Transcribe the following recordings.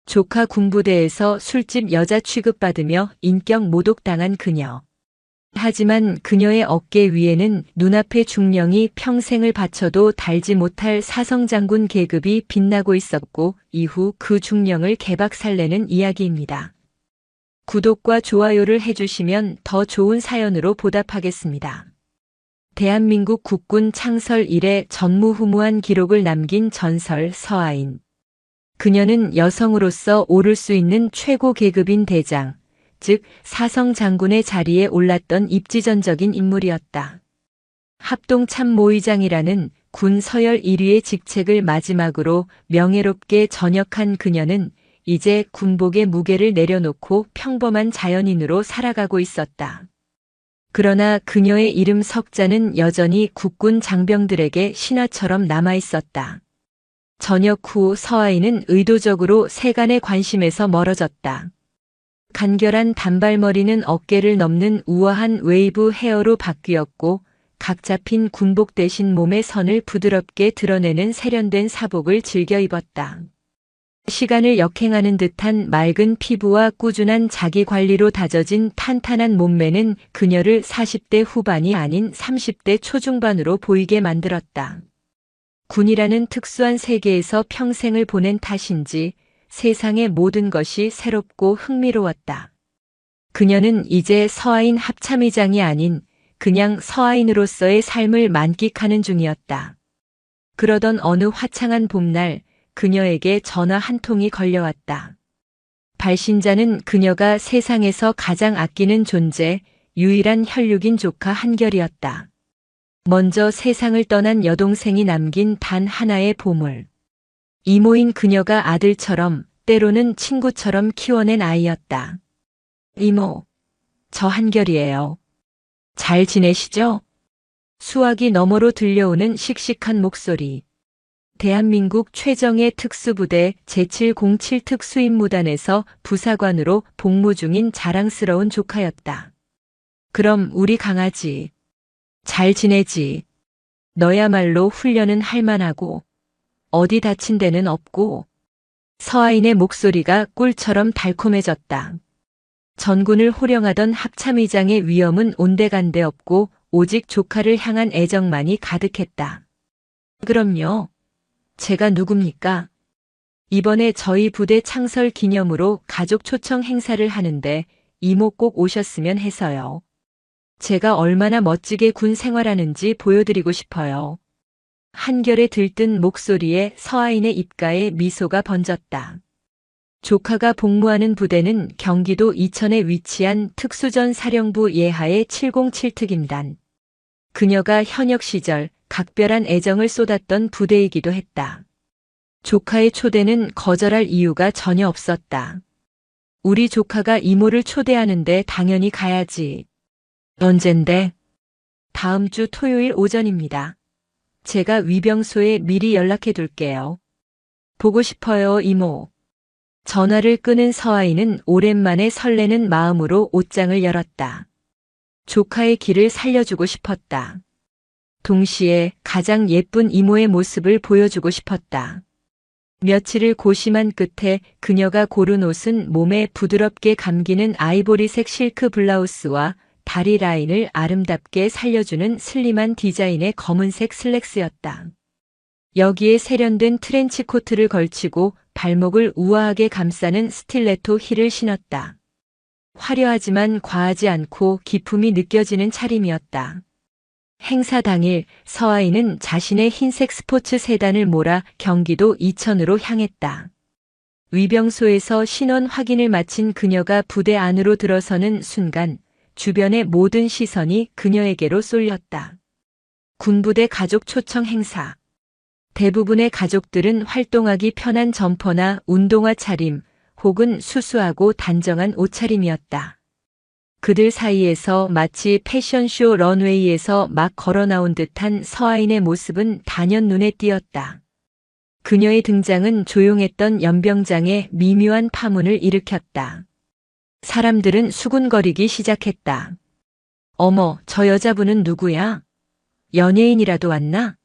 조카 군부대에서 술집 여자 취급받으며 인격 모독당한 그녀. 하지만 그녀의 어깨 위에는 눈앞의 중령이 평생을 바쳐도 달지 못할 사성장군 계급이 빛나고 있었고 이후 그 중령을 개박살내는 이야기입니다. 구독과 좋아요를 해주시면 더 좋은 사연으로 보답하겠습니다. 대한민국 국군 창설 이래 전무후무한 기록을 남긴 전설 서아인. 그녀는 여성으로서 오를 수 있는 최고 계급인 대장, 즉 사성장군의 자리에 올랐던 입지전적인 인물이었다. 합동참모의장이라는 군 서열 1위의 직책을 마지막으로 명예롭게 전역한 그녀는 이제 군복의 무게를 내려놓고 평범한 자연인으로 살아가고 있었다. 그러나 그녀의 이름 석자는 여전히 국군 장병들에게 신화처럼 남아있었다. 전역 후 서아인은 의도적으로 세간의 관심에서 멀어졌다. 간결한 단발머리는 어깨를 넘는 우아한 웨이브 헤어로 바뀌었고 각 잡힌 군복 대신 몸의 선을 부드럽게 드러내는 세련된 사복을 즐겨 입었다. 시간을 역행하는 듯한 맑은 피부와 꾸준한 자기 관리로 다져진 탄탄한 몸매는 그녀를 40대 후반이 아닌 30대 초중반으로 보이게 만들었다. 군이라는 특수한 세계에서 평생을 보낸 탓인지 세상의 모든 것이 새롭고 흥미로웠다. 그녀는 이제 서아인 합참의장이 아닌 그냥 서아인으로서의 삶을 만끽하는 중이었다. 그러던 어느 화창한 봄날 그녀에게 전화 한 통이 걸려왔다. 발신자는 그녀가 세상에서 가장 아끼는 존재, 유일한 혈육인 조카 한결이었다. 먼저 세상을 떠난 여동생이 남긴 단 하나의 보물. 이모인 그녀가 아들처럼 때로는 친구처럼 키워낸 아이였다. 이모, 저 한결이에요. 잘 지내시죠? 수화기 너머로 들려오는 씩씩한 목소리. 대한민국 최정예 특수부대 제707 특수임무단에서 부사관으로 복무 중인 자랑스러운 조카였다. 그럼 우리 강아지 잘 지내지? 너야말로 훈련은 할만하고 어디 다친 데는 없고. 서아인의 목소리가 꿀처럼 달콤해졌다. 전군을 호령하던 합참의장의 위엄은 온데간데 없고 오직 조카를 향한 애정만이 가득했다. 그럼요. 제가 누굽니까? 이번에 저희 부대 창설 기념으로 가족 초청 행사를 하는데 이모 꼭 오셨으면 해서요. 제가 얼마나 멋지게 군 생활하는지 보여드리고 싶어요. 한결의 들뜬 목소리에 서아인의 입가에 미소가 번졌다. 조카가 복무하는 부대는 경기도 이천에 위치한 특수전 사령부 예하의 707특임단. 그녀가 현역 시절 각별한 애정을 쏟았던 부대이기도 했다. 조카의 초대는 거절할 이유가 전혀 없었다. 우리 조카가 이모를 초대하는데 당연히 가야지. 언젠데? 다음 주 토요일 오전입니다. 제가 위병소에 미리 연락해 둘게요. 보고 싶어요, 이모. 전화를 끄는 서아인은 오랜만에 설레는 마음으로 옷장을 열었다. 조카의 길을 살려주고 싶었다. 동시에 가장 예쁜 이모의 모습을 보여주고 싶었다. 며칠을 고심한 끝에 그녀가 고른 옷은 몸에 부드럽게 감기는 아이보리색 실크 블라우스와 다리 라인을 아름답게 살려주는 슬림한 디자인의 검은색 슬랙스였다. 여기에 세련된 트렌치 코트를 걸치고 발목을 우아하게 감싸는 스틸레토 힐을 신었다. 화려하지만 과하지 않고 기품이 느껴지는 차림이었다. 행사 당일 서아인은 자신의 흰색 스포츠 세단을 몰아 경기도 이천으로 향했다. 위병소에서 신원 확인을 마친 그녀가 부대 안으로 들어서는 순간 주변의 모든 시선이 그녀에게로 쏠렸다. 군부대 가족 초청 행사. 대부분의 가족들은 활동하기 편한 점퍼나 운동화 차림 혹은 수수하고 단정한 옷차림이었다. 그들 사이에서 마치 패션쇼 런웨이에서 막 걸어 나온 듯한 서아인의 모습은 단연 눈에 띄었다. 그녀의 등장은 조용했던 연병장에 미묘한 파문을 일으켰다. 사람들은 수군거리기 시작했다. 어머, 저 여자분은 누구야? 연예인이라도 왔나?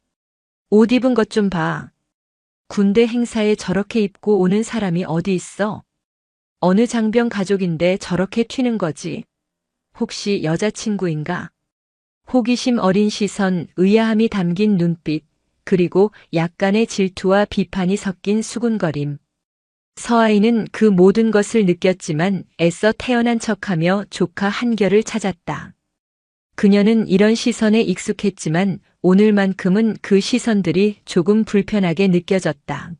옷 입은 것 좀 봐. 군대 행사에 저렇게 입고 오는 사람이 어디 있어? 어느 장병 가족인데 저렇게 튀는 거지? 혹시 여자친구인가? 호기심 어린 시선, 의아함이 담긴 눈빛, 그리고 약간의 질투와 비판이 섞인 수군거림. 서아이는 그 모든 것을 느꼈지만 애써 태어난 척하며 조카 한결을 찾았다. 그녀는 이런 시선에 익숙했지만 오늘만큼은 그 시선들이 조금 불편하게 느껴졌다.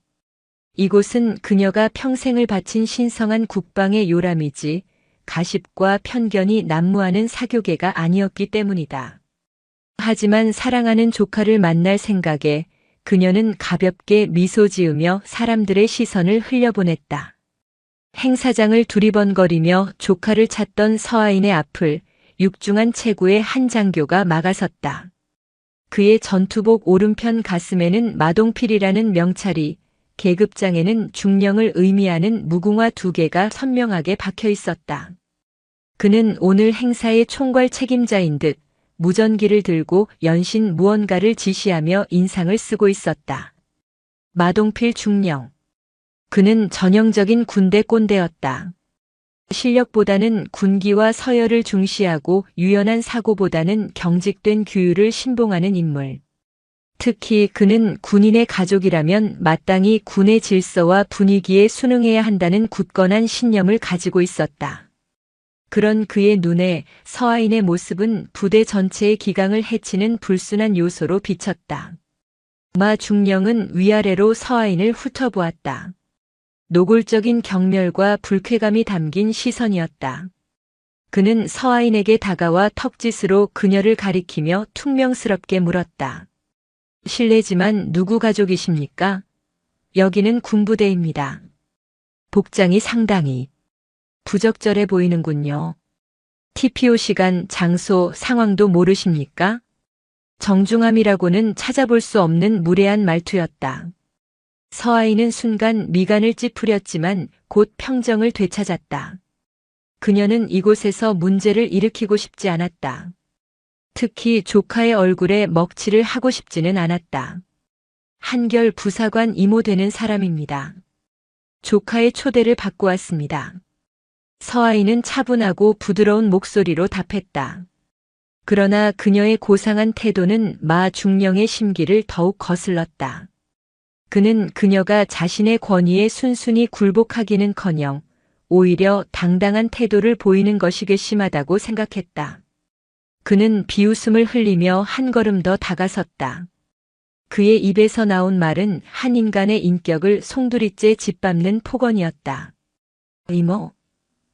이곳은 그녀가 평생을 바친 신성한 국방의 요람이지 가십과 편견이 난무하는 사교계가 아니었기 때문이다. 하지만 사랑하는 조카를 만날 생각에 그녀는 가볍게 미소 지으며 사람들의 시선을 흘려보냈다. 행사장을 두리번거리며 조카를 찾던 서아인의 앞을 육중한 체구의 한 장교가 막아섰다. 그의 전투복 오른편 가슴에는 마동필이라는 명찰이, 계급장에는 중령을 의미하는 무궁화 2개가 선명하게 박혀 있었다. 그는 오늘 행사의 총괄 책임자인 듯 무전기를 들고 연신 무언가를 지시하며 인상을 쓰고 있었다. 마동필 중령. 그는 전형적인 군대 꼰대였다. 실력보다는 군기와 서열을 중시하고 유연한 사고보다는 경직된 규율을 신봉하는 인물. 특히 그는 군인의 가족이라면 마땅히 군의 질서와 분위기에 순응해야 한다는 굳건한 신념을 가지고 있었다. 그런 그의 눈에 서아인의 모습은 부대 전체의 기강을 해치는 불순한 요소로 비쳤다. 마 중령은 위아래로 서아인을 훑어보았다. 노골적인 경멸과 불쾌감이 담긴 시선이었다. 그는 서아인에게 다가와 턱짓으로 그녀를 가리키며 퉁명스럽게 물었다. 실례지만 누구 가족이십니까? 여기는 군부대입니다. 복장이 상당히 부적절해 보이는군요. TPO 시간, 장소, 상황도 모르십니까? 정중함이라고는 찾아볼 수 없는 무례한 말투였다. 서아인은 순간 미간을 찌푸렸지만 곧 평정을 되찾았다. 그녀는 이곳에서 문제를 일으키고 싶지 않았다. 특히 조카의 얼굴에 먹칠을 하고 싶지는 않았다. 한결 부사관 이모 되는 사람입니다. 조카의 초대를 받고 왔습니다. 서아인은 차분하고 부드러운 목소리로 답했다. 그러나 그녀의 고상한 태도는 마 중령의 심기를 더욱 거슬렀다. 그는 그녀가 자신의 권위에 순순히 굴복하기는커녕 오히려 당당한 태도를 보이는 것이 괘씸하다고 생각했다. 그는 비웃음을 흘리며 한 걸음 더 다가섰다. 그의 입에서 나온 말은 한 인간의 인격을 송두리째 짓밟는 폭언이었다. 이모.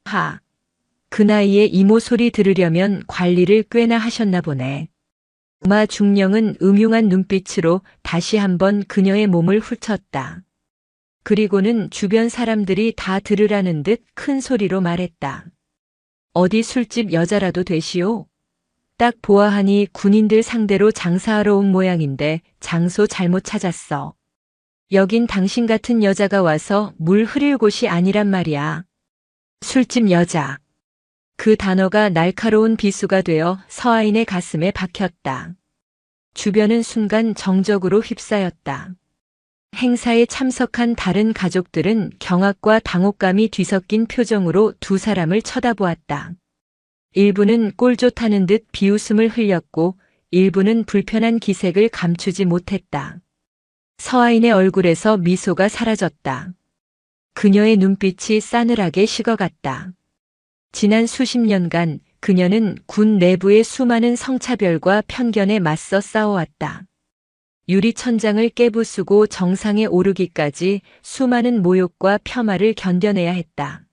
하. 그 나이에 이모 소리 들으려면 관리를 꽤나 하셨나 보네. 마 중령은 음흉한 눈빛으로 다시 한번 그녀의 몸을 훑었다. 그리고는 주변 사람들이 다 들으라는 듯 큰 소리로 말했다. 어디 술집 여자라도 되시오? 딱 보아하니 군인들 상대로 장사하러 온 모양인데 장소 잘못 찾았어. 여긴 당신 같은 여자가 와서 물 흐릴 곳이 아니란 말이야. 술집 여자. 그 단어가 날카로운 비수가 되어 서아인의 가슴에 박혔다. 주변은 순간 정적으로 휩싸였다. 행사에 참석한 다른 가족들은 경악과 당혹감이 뒤섞인 표정으로 두 사람을 쳐다보았다. 일부는 꼴 좋다는 듯 비웃음을 흘렸고 일부는 불편한 기색을 감추지 못했다. 서아인의 얼굴에서 미소가 사라졌다. 그녀의 눈빛이 싸늘하게 식어갔다. 지난 수십 년간 그녀는 군 내부의 수많은 성차별과 편견에 맞서 싸워왔다. 유리천장을 깨부수고 정상에 오르기까지 수많은 모욕과 폄하를 견뎌내야 했다.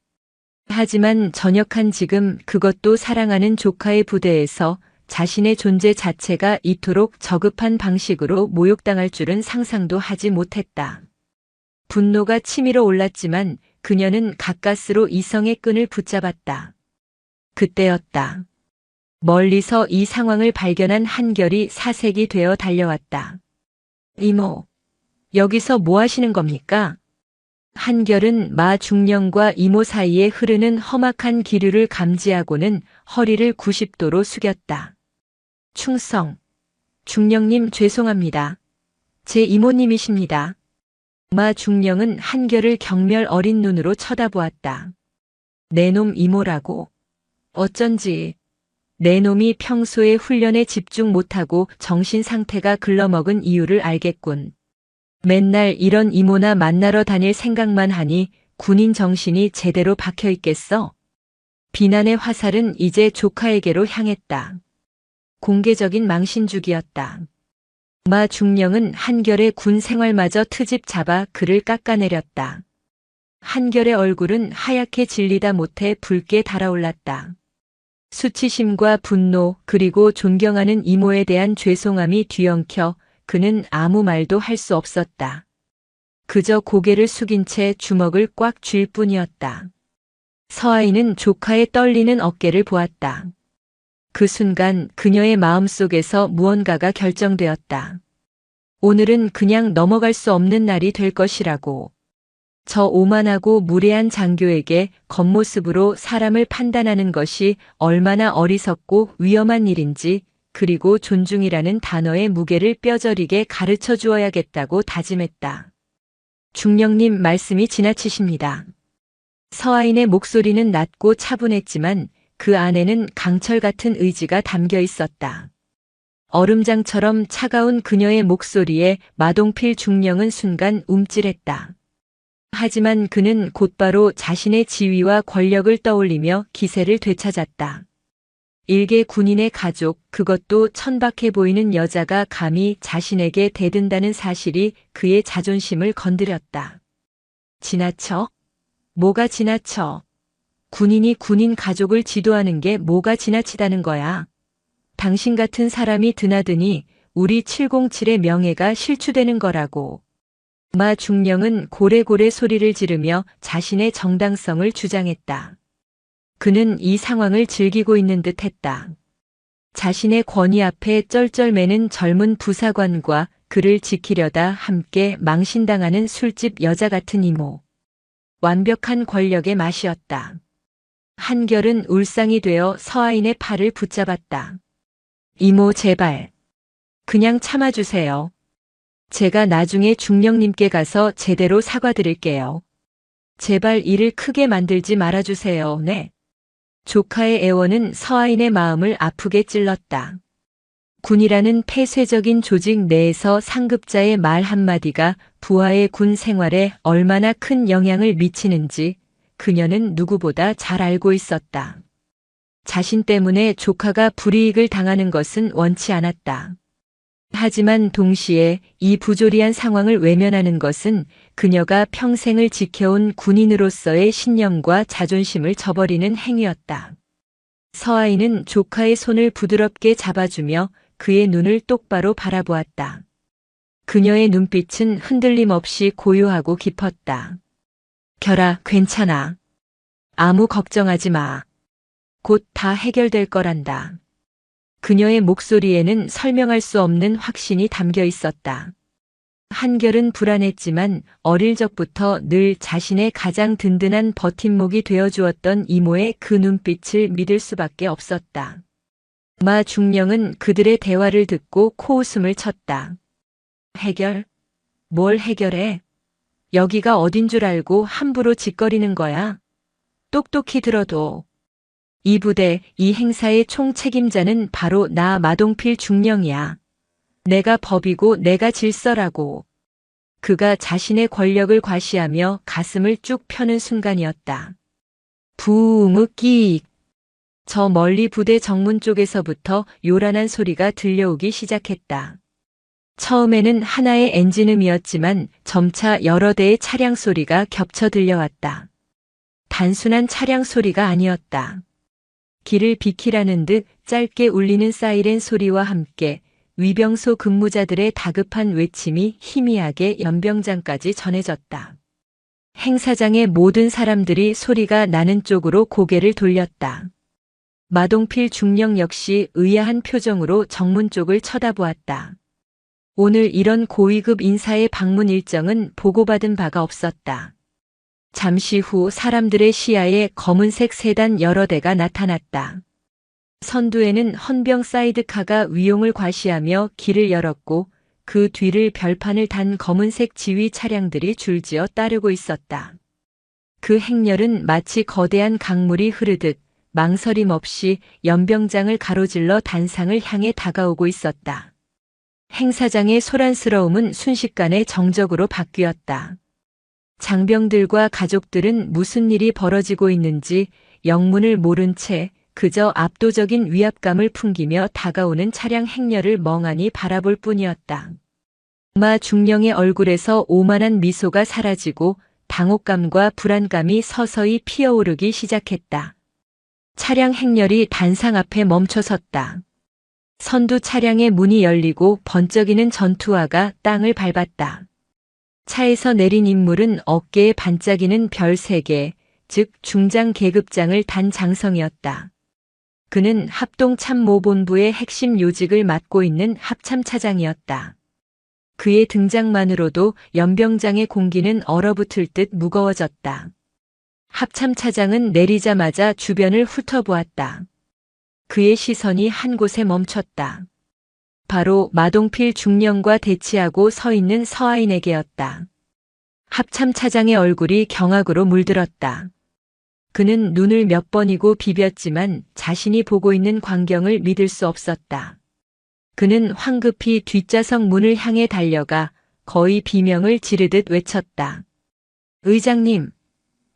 하지만 전역한 지금 그것도 사랑하는 조카의 부대에서 자신의 존재 자체가 이토록 저급한 방식으로 모욕당할 줄은 상상도 하지 못했다. 분노가 치밀어 올랐지만 그녀는 가까스로 이성의 끈을 붙잡았다. 그때였다. 멀리서 이 상황을 발견한 한결이 사색이 되어 달려왔다. 이모, 여기서 뭐 하시는 겁니까? 한결은 마 중령과 이모 사이에 흐르는 험악한 기류를 감지하고는 허리를 90도로 숙였다. 충성. 중령님 죄송합니다. 제 이모님이십니다. 마 중령은 한결을 경멸 어린 눈으로 쳐다보았다. 내 놈 이모라고. 어쩐지 내 놈이 평소에 훈련에 집중 못하고 정신 상태가 글러먹은 이유를 알겠군. 맨날 이런 이모나 만나러 다닐 생각만 하니 군인 정신이 제대로 박혀 있겠어? 비난의 화살은 이제 조카에게로 향했다. 공개적인 망신주기였다. 마 중령은 한결의 군 생활마저 트집 잡아 그를 깎아내렸다. 한결의 얼굴은 하얗게 질리다 못해 붉게 달아올랐다. 수치심과 분노 그리고 존경하는 이모에 대한 죄송함이 뒤엉켜 그는 아무 말도 할 수 없었다. 그저 고개를 숙인 채 주먹을 꽉 쥘 뿐이었다. 서아이는 조카의 떨리는 어깨를 보았다. 그 순간 그녀의 마음속에서 무언가가 결정되었다. 오늘은 그냥 넘어갈 수 없는 날이 될 것이라고. 저 오만하고 무례한 장교에게 겉모습으로 사람을 판단하는 것이 얼마나 어리석고 위험한 일인지, 그리고 존중이라는 단어의 무게를 뼈저리게 가르쳐 주어야겠다고 다짐했다. 중령님 말씀이 지나치십니다. 서아인의 목소리는 낮고 차분했지만 그 안에는 강철 같은 의지가 담겨 있었다. 얼음장처럼 차가운 그녀의 목소리에 마동필 중령은 순간 움찔했다. 하지만 그는 곧바로 자신의 지위와 권력을 떠올리며 기세를 되찾았다. 일개 군인의 가족, 그것도 천박해 보이는 여자가 감히 자신에게 대든다는 사실이 그의 자존심을 건드렸다. 지나쳐? 뭐가 지나쳐? 군인이 군인 가족을 지도하는 게 뭐가 지나치다는 거야? 당신 같은 사람이 드나드니 우리 707의 명예가 실추되는 거라고. 마 중령은 고래고래 소리를 지르며 자신의 정당성을 주장했다. 그는 이 상황을 즐기고 있는 듯 했다. 자신의 권위 앞에 쩔쩔매는 젊은 부사관과 그를 지키려다 함께 망신당하는 술집 여자 같은 이모. 완벽한 권력의 맛이었다. 한결은 울상이 되어 서아인의 팔을 붙잡았다. 이모 제발. 그냥 참아주세요. 제가 나중에 중령님께 가서 제대로 사과드릴게요. 제발 일을 크게 만들지 말아주세요. 네. 조카의 애원은 서아인의 마음을 아프게 찔렀다. 군이라는 폐쇄적인 조직 내에서 상급자의 말 한마디가 부하의 군 생활에 얼마나 큰 영향을 미치는지 그녀는 누구보다 잘 알고 있었다. 자신 때문에 조카가 불이익을 당하는 것은 원치 않았다. 하지만 동시에 이 부조리한 상황을 외면하는 것은 그녀가 평생을 지켜온 군인으로서의 신념과 자존심을 저버리는 행위였다. 서아이는 조카의 손을 부드럽게 잡아주며 그의 눈을 똑바로 바라보았다. 그녀의 눈빛은 흔들림 없이 고요하고 깊었다. 결아, 괜찮아. 아무 걱정하지 마. 곧 다 해결될 거란다. 그녀의 목소리에는 설명할 수 없는 확신이 담겨 있었다. 한결은 불안했지만 어릴 적부터 늘 자신의 가장 든든한 버팀목이 되어주었던 이모의 그 눈빛을 믿을 수밖에 없었다. 마 중령은 그들의 대화를 듣고 코웃음을 쳤다. 해결? 뭘 해결해? 여기가 어딘 줄 알고 함부로 짓거리는 거야? 똑똑히 들어도. 이 부대, 이 행사의 총책임자는 바로 나 마동필 중령이야. 내가 법이고 내가 질서라고. 그가 자신의 권력을 과시하며 가슴을 쭉 펴는 순간이었다. 부으묵끼익. 저 멀리 부대 정문 쪽에서부터 요란한 소리가 들려오기 시작했다. 처음에는 하나의 엔진음이었지만 점차 여러 대의 차량 소리가 겹쳐 들려왔다. 단순한 차량 소리가 아니었다. 길을 비키라는 듯 짧게 울리는 사이렌 소리와 함께 위병소 근무자들의 다급한 외침이 희미하게 연병장까지 전해졌다. 행사장의 모든 사람들이 소리가 나는 쪽으로 고개를 돌렸다. 마동필 중령 역시 의아한 표정으로 정문 쪽을 쳐다보았다. 오늘 이런 고위급 인사의 방문 일정은 보고받은 바가 없었다. 잠시 후 사람들의 시야에 검은색 세단 여러 대가 나타났다. 선두에는 헌병 사이드카가 위용을 과시하며 길을 열었고 그 뒤를 별판을 단 검은색 지휘 차량들이 줄지어 따르고 있었다. 그 행렬은 마치 거대한 강물이 흐르듯 망설임 없이 연병장을 가로질러 단상을 향해 다가오고 있었다. 행사장의 소란스러움은 순식간에 정적으로 바뀌었다. 장병들과 가족들은 무슨 일이 벌어지고 있는지 영문을 모른 채 그저 압도적인 위압감을 풍기며 다가오는 차량 행렬을 멍하니 바라볼 뿐이었다. 마 중령의 얼굴에서 오만한 미소가 사라지고 당혹감과 불안감이 서서히 피어오르기 시작했다. 차량 행렬이 단상 앞에 멈춰섰다. 선두 차량의 문이 열리고 번쩍이는 전투화가 땅을 밟았다. 차에서 내린 인물은 어깨에 반짝이는 별 3개, 즉 중장 계급장을 단 장성이었다. 그는 합동참모본부의 핵심 요직을 맡고 있는 합참차장이었다. 그의 등장만으로도 연병장의 공기는 얼어붙을 듯 무거워졌다. 합참차장은 내리자마자 주변을 훑어보았다. 그의 시선이 한 곳에 멈췄다. 바로 마동필 중령과 대치하고 서 있는 서하인에게였다. 합참차장의 얼굴이 경악으로 물들었다. 그는 눈을 몇 번이고 비볐지만 자신이 보고 있는 광경을 믿을 수 없었다. 그는 황급히 뒷좌석 문을 향해 달려가 거의 비명을 지르듯 외쳤다. 의장님,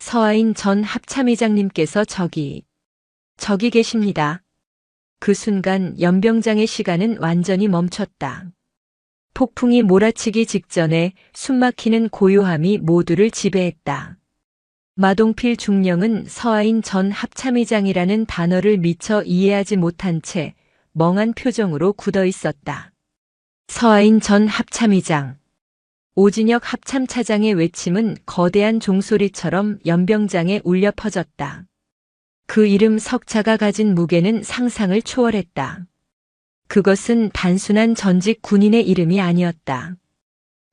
서하인 전 합참의장님께서 저기 계십니다. 그 순간 연병장의 시간은 완전히 멈췄다. 폭풍이 몰아치기 직전에 숨막히는 고요함이 모두를 지배했다. 마동필 중령은 서하인 전 합참의장이라는 단어를 미처 이해하지 못한 채 멍한 표정으로 굳어 있었다. 서하인 전 합참의장. 오진혁 합참차장의 외침은 거대한 종소리처럼 연병장에 울려 퍼졌다. 그 이름 석자가 가진 무게는 상상을 초월했다. 그것은 단순한 전직 군인의 이름이 아니었다.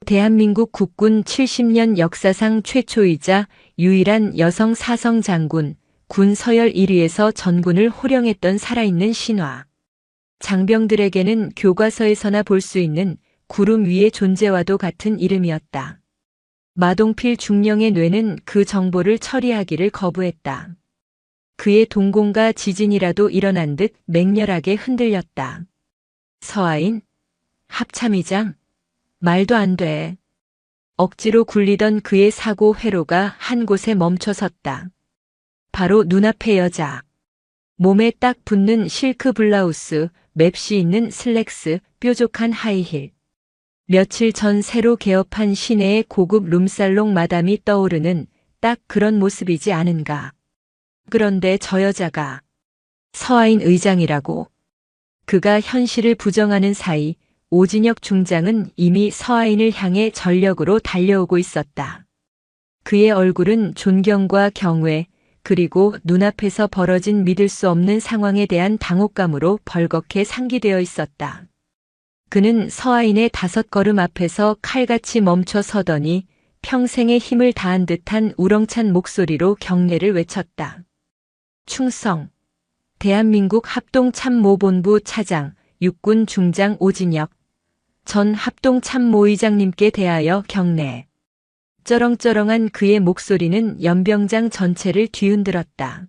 대한민국 국군 70년 역사상 최초이자 유일한 여성 사성 장군, 군 서열 1위에서 전군을 호령했던 살아있는 신화. 장병들에게는 교과서에서나 볼 수 있는 구름 위의 존재와도 같은 이름이었다. 마동필 중령의 뇌는 그 정보를 처리하기를 거부했다. 그의 동공과 지진이라도 일어난 듯 맹렬하게 흔들렸다. 서하인? 합참의장? 말도 안 돼. 억지로 굴리던 그의 사고 회로가 한 곳에 멈춰섰다. 바로 눈앞의 여자. 몸에 딱 붙는 실크 블라우스, 맵시 있는 슬랙스, 뾰족한 하이힐. 며칠 전 새로 개업한 시내의 고급 룸살롱 마담이 떠오르는 딱 그런 모습이지 않은가. 그런데 저 여자가 서하인 의장이라고. 그가 현실을 부정하는 사이 오진혁 중장은 이미 서하인을 향해 전력으로 달려오고 있었다. 그의 얼굴은 존경과 경외, 그리고 눈앞에서 벌어진 믿을 수 없는 상황에 대한 당혹감으로 벌겋게 상기되어 있었다. 그는 서하인의 5걸음 앞에서 칼같이 멈춰 서더니 평생의 힘을 다한 듯한 우렁찬 목소리로 경례를 외쳤다. 충성. 대한민국 합동참모본부 차장, 육군 중장 오진혁. 전 합동참모의장님께 대하여 경례. 쩌렁쩌렁한 그의 목소리는 연병장 전체를 뒤흔들었다.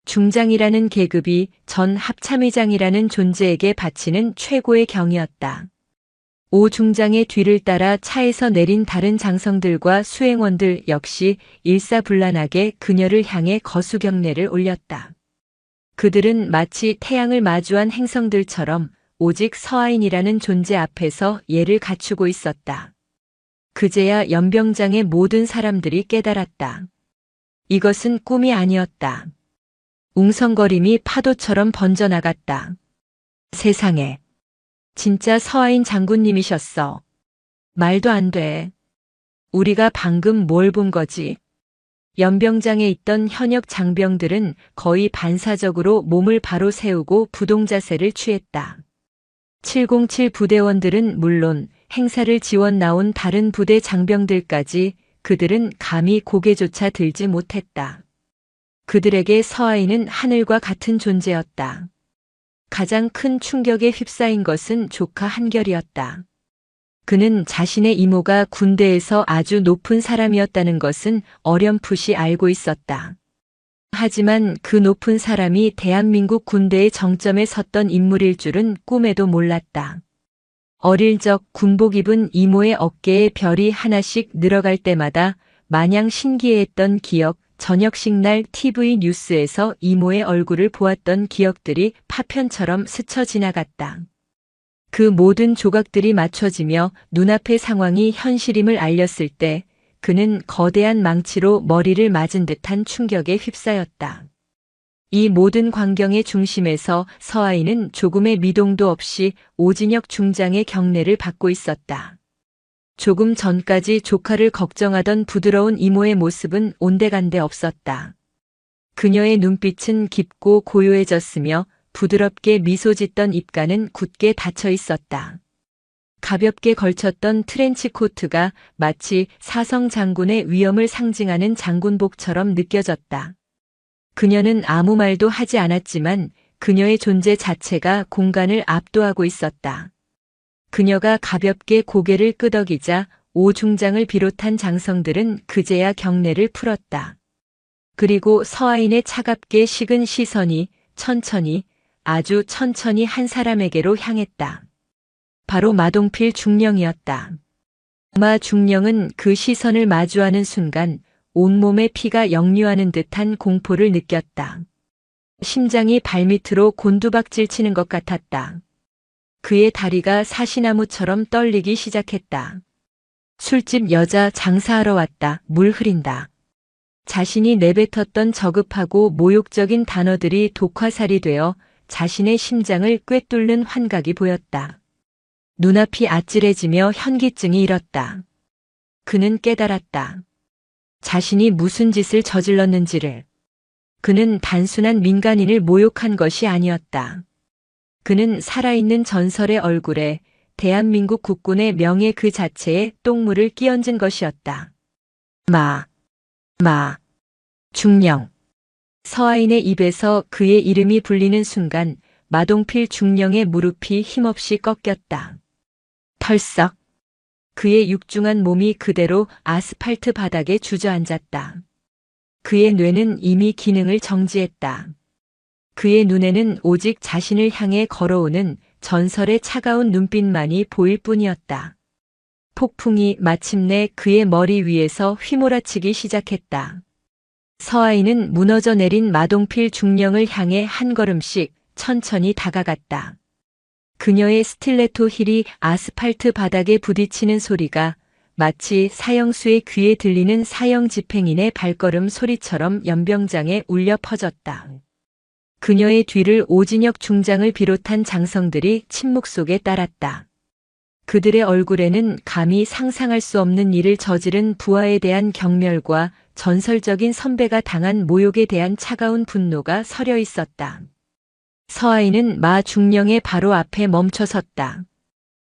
중장이라는 계급이 전 합참의장이라는 존재에게 바치는 최고의 경이었다. 오 중장의 뒤를 따라 차에서 내린 다른 장성들과 수행원들 역시 일사불란하게 그녀를 향해 거수경례를 올렸다. 그들은 마치 태양을 마주한 행성들처럼 오직 서하인이라는 존재 앞에서 예를 갖추고 있었다. 그제야 연병장의 모든 사람들이 깨달았다. 이것은 꿈이 아니었다. 웅성거림이 파도처럼 번져나갔다. 세상에. 진짜 서하인 장군님이셨어. 말도 안 돼. 우리가 방금 뭘 본 거지? 연병장에 있던 현역 장병들은 거의 반사적으로 몸을 바로 세우고 부동자세를 취했다. 707 부대원들은 물론 행사를 지원 나온 다른 부대 장병들까지 그들은 감히 고개조차 들지 못했다. 그들에게 서하인은 하늘과 같은 존재였다. 가장 큰 충격에 휩싸인 것은 조카 한결이었다. 그는 자신의 이모가 군대에서 아주 높은 사람이었다는 것은 어렴풋이 알고 있었다. 하지만 그 높은 사람이 대한민국 군대의 정점에 섰던 인물일 줄은 꿈에도 몰랐다. 어릴 적 군복 입은 이모의 어깨에 별이 하나씩 늘어갈 때마다 마냥 신기해했던 기억, 저녁식 날 TV 뉴스에서 이모의 얼굴을 보았던 기억들이 파편처럼 스쳐 지나갔다. 그 모든 조각들이 맞춰지며 눈앞의 상황이 현실임을 알렸을 때 그는 거대한 망치로 머리를 맞은 듯한 충격에 휩싸였다. 이 모든 광경의 중심에서 서아이는 조금의 미동도 없이 오진혁 중장의 경례를 받고 있었다. 조금 전까지 조카를 걱정하던 부드러운 이모의 모습은 온데간데 없었다. 그녀의 눈빛은 깊고 고요해졌으며 부드럽게 미소 짓던 입가는 굳게 닫혀 있었다. 가볍게 걸쳤던 트렌치 코트가 마치 사성 장군의 위엄을 상징하는 장군복처럼 느껴졌다. 그녀는 아무 말도 하지 않았지만 그녀의 존재 자체가 공간을 압도하고 있었다. 그녀가 가볍게 고개를 끄덕이자 오 중장을 비롯한 장성들은 그제야 경례를 풀었다. 그리고 서아인의 차갑게 식은 시선이 천천히, 아주 천천히 한 사람에게로 향했다. 바로 마동필 중령이었다. 마 중령은 그 시선을 마주하는 순간 온몸에 피가 역류하는 듯한 공포를 느꼈다. 심장이 발밑으로 곤두박질 치는 것 같았다. 그의 다리가 사시나무처럼 떨리기 시작했다. 술집 여자 장사하러 왔다. 물 흐린다. 자신이 내뱉었던 저급하고 모욕적인 단어들이 독화살이 되어 자신의 심장을 꿰뚫는 환각이 보였다. 눈앞이 아찔해지며 현기증이 일었다. 그는 깨달았다. 자신이 무슨 짓을 저질렀는지를. 그는 단순한 민간인을 모욕한 것이 아니었다. 그는 살아있는 전설의 얼굴에 대한민국 국군의 명예 그 자체에 똥물을 끼얹은 것이었다. 중령. 서아인의 입에서 그의 이름이 불리는 순간 마동필 중령의 무릎이 힘없이 꺾였다. 털썩. 그의 육중한 몸이 그대로 아스팔트 바닥에 주저앉았다. 그의 뇌는 이미 기능을 정지했다. 그의 눈에는 오직 자신을 향해 걸어오는 전설의 차가운 눈빛만이 보일 뿐이었다. 폭풍이 마침내 그의 머리 위에서 휘몰아치기 시작했다. 서아인은 무너져 내린 마동필 중령을 향해 한 걸음씩 천천히 다가갔다. 그녀의 스틸레토 힐이 아스팔트 바닥에 부딪히는 소리가 마치 사형수의 귀에 들리는 사형 집행인의 발걸음 소리처럼 연병장에 울려 퍼졌다. 그녀의 뒤를 오진혁 중장을 비롯한 장성들이 침묵 속에 따랐다. 그들의 얼굴에는 감히 상상할 수 없는 일을 저지른 부하에 대한 경멸과 전설적인 선배가 당한 모욕에 대한 차가운 분노가 서려 있었다. 서아인은 마 중령의 바로 앞에 멈춰 섰다.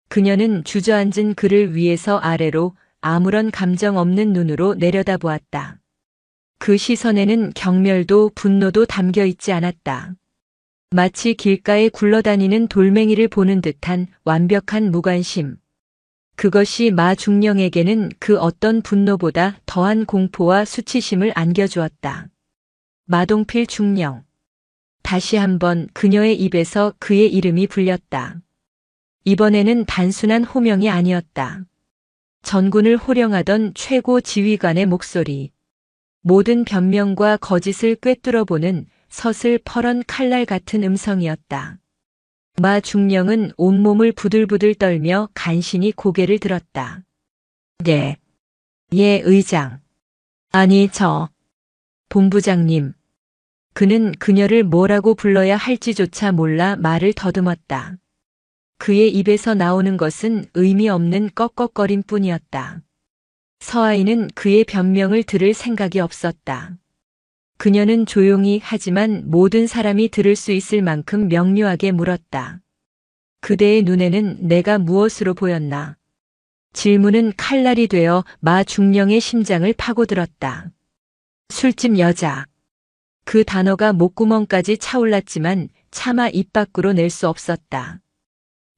그녀는 주저앉은 그를 위에서 아래로 아무런 감정 없는 눈으로 내려다보았다. 그 시선에는 경멸도 분노도 담겨 있지 않았다. 마치 길가에 굴러다니는 돌멩이를 보는 듯한 완벽한 무관심. 그것이 마 중령에게는 그 어떤 분노보다 더한 공포와 수치심을 안겨주었다. 마동필 중령. 다시 한번 그녀의 입에서 그의 이름이 불렸다. 이번에는 단순한 호명이 아니었다. 전군을 호령하던 최고 지휘관의 목소리. 모든 변명과 거짓을 꿰뚫어보는 서슬퍼런 칼날 같은 음성이었다. 마 중령은 온몸을 부들부들 떨며 간신히 고개를 들었다. 예, 의장. 아니, 본부장님. 그는 그녀를 뭐라고 불러야 할지조차 몰라 말을 더듬었다. 그의 입에서 나오는 것은 의미 없는 꺽꺽거림 뿐이었다. 서아인은 그의 변명을 들을 생각이 없었다. 그녀는 조용히 하지만 모든 사람이 들을 수 있을 만큼 명료하게 물었다. 그대의 눈에는 내가 무엇으로 보였나? 질문은 칼날이 되어 마 중령의 심장을 파고들었다. 술집 여자. 그 단어가 목구멍까지 차올랐지만 차마 입 밖으로 낼 수 없었다.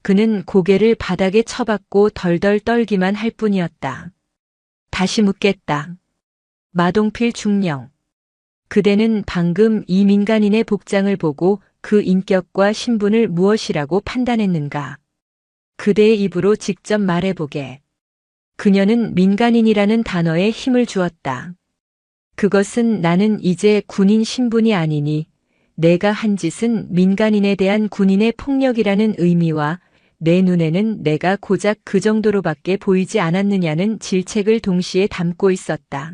그는 고개를 바닥에 쳐박고 덜덜 떨기만 할 뿐이었다. 다시 묻겠다. 마동필 중령. 그대는 방금 이 민간인의 복장을 보고 그 인격과 신분을 무엇이라고 판단했는가? 그대의 입으로 직접 말해보게. 그녀는 민간인이라는 단어에 힘을 주었다. 그것은 나는 이제 군인 신분이 아니니 내가 한 짓은 민간인에 대한 군인의 폭력이라는 의미와 내 눈에는 내가 고작 그 정도로밖에 보이지 않았느냐는 질책을 동시에 담고 있었다.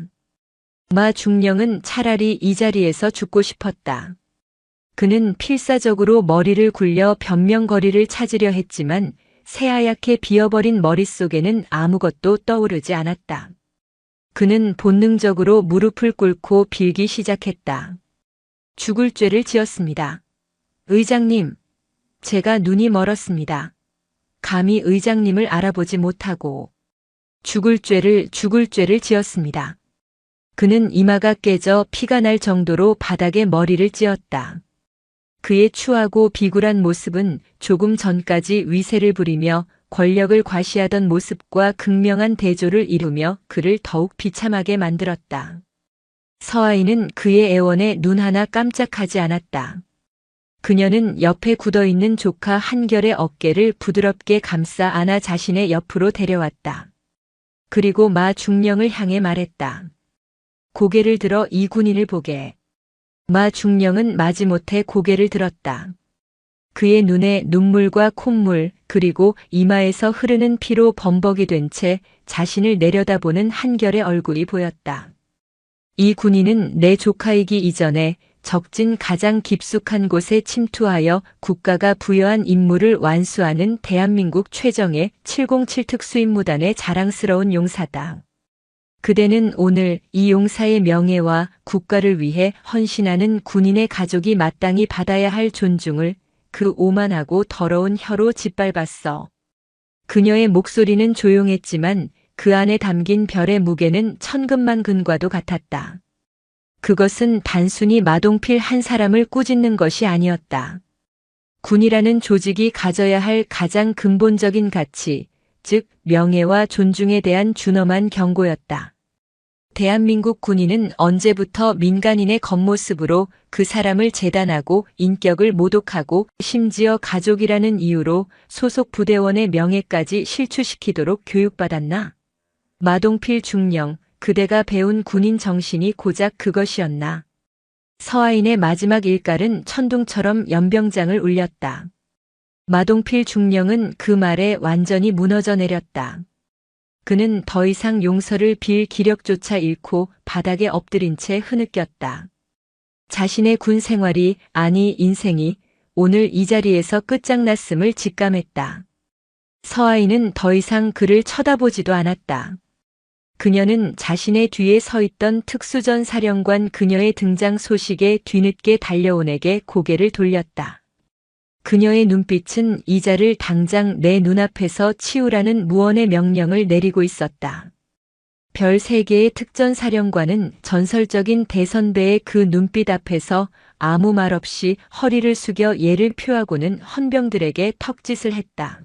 마 중령은 차라리 이 자리에서 죽고 싶었다. 그는 필사적으로 머리를 굴려 변명거리를 찾으려 했지만 새하얗게 비어버린 머릿속에는 아무것도 떠오르지 않았다. 그는 본능적으로 무릎을 꿇고 빌기 시작했다. 죽을 죄를 지었습니다. 의장님, 제가 눈이 멀었습니다. 감히 의장님을 알아보지 못하고 죽을 죄를 지었습니다. 그는 이마가 깨져 피가 날 정도로 바닥에 머리를 찧었다. 그의 추하고 비굴한 모습은 조금 전까지 위세를 부리며 권력을 과시하던 모습과 극명한 대조를 이루며 그를 더욱 비참하게 만들었다. 서아이는 그의 애원에 눈 하나 깜짝하지 않았다. 그녀는 옆에 굳어있는 조카 한결의 어깨를 부드럽게 감싸 안아 자신의 옆으로 데려왔다. 그리고 마 중령을 향해 말했다. 고개를 들어 이 군인을 보게. 마 중령은 마지못해 고개를 들었다. 그의 눈에 눈물과 콧물 그리고 이마에서 흐르는 피로 범벅이 된 채 자신을 내려다보는 한결의 얼굴이 보였다. 이 군인은 내 조카이기 이전에 적진 가장 깊숙한 곳에 침투하여 국가가 부여한 임무를 완수하는 대한민국 최정예 707 특수임무단의 자랑스러운 용사다. 그대는 오늘 이 용사의 명예와 국가를 위해 헌신하는 군인의 가족이 마땅히 받아야 할 존중을 그 오만하고 더러운 혀로 짓밟았어. 그녀의 목소리는 조용했지만 그 안에 담긴 별의 무게는 천근만 근과도 같았다. 그것은 단순히 마동필 한 사람을 꾸짖는 것이 아니었다. 군이라는 조직이 가져야 할 가장 근본적인 가치, 즉 명예와 존중에 대한 준엄한 경고였다. 대한민국 군인은 언제부터 민간인의 겉모습으로 그 사람을 재단하고 인격을 모독하고 심지어 가족이라는 이유로 소속 부대원의 명예까지 실추시키도록 교육받았나? 마동필 중령, 그대가 배운 군인 정신이 고작 그것이었나? 서아인의 마지막 일갈은 천둥처럼 연병장을 울렸다. 마동필 중령은 그 말에 완전히 무너져 내렸다. 그는 더 이상 용서를 빌 기력조차 잃고 바닥에 엎드린 채 흐느꼈다. 자신의 군 생활이, 아니 인생이 오늘 이 자리에서 끝장났음을 직감했다. 서아인은 더 이상 그를 쳐다보지도 않았다. 그녀는 자신의 뒤에 서 있던 특수전 사령관 그녀의 등장 소식에 뒤늦게 달려온에게 고개를 돌렸다. 그녀의 눈빛은 이자를 당장 내 눈앞에서 치우라는 무언의 명령을 내리고 있었다. 별 3개의 특전사령관은 전설적인 대선배의 그 눈빛 앞에서 아무 말 없이 허리를 숙여 예를 표하고는 헌병들에게 턱짓을 했다.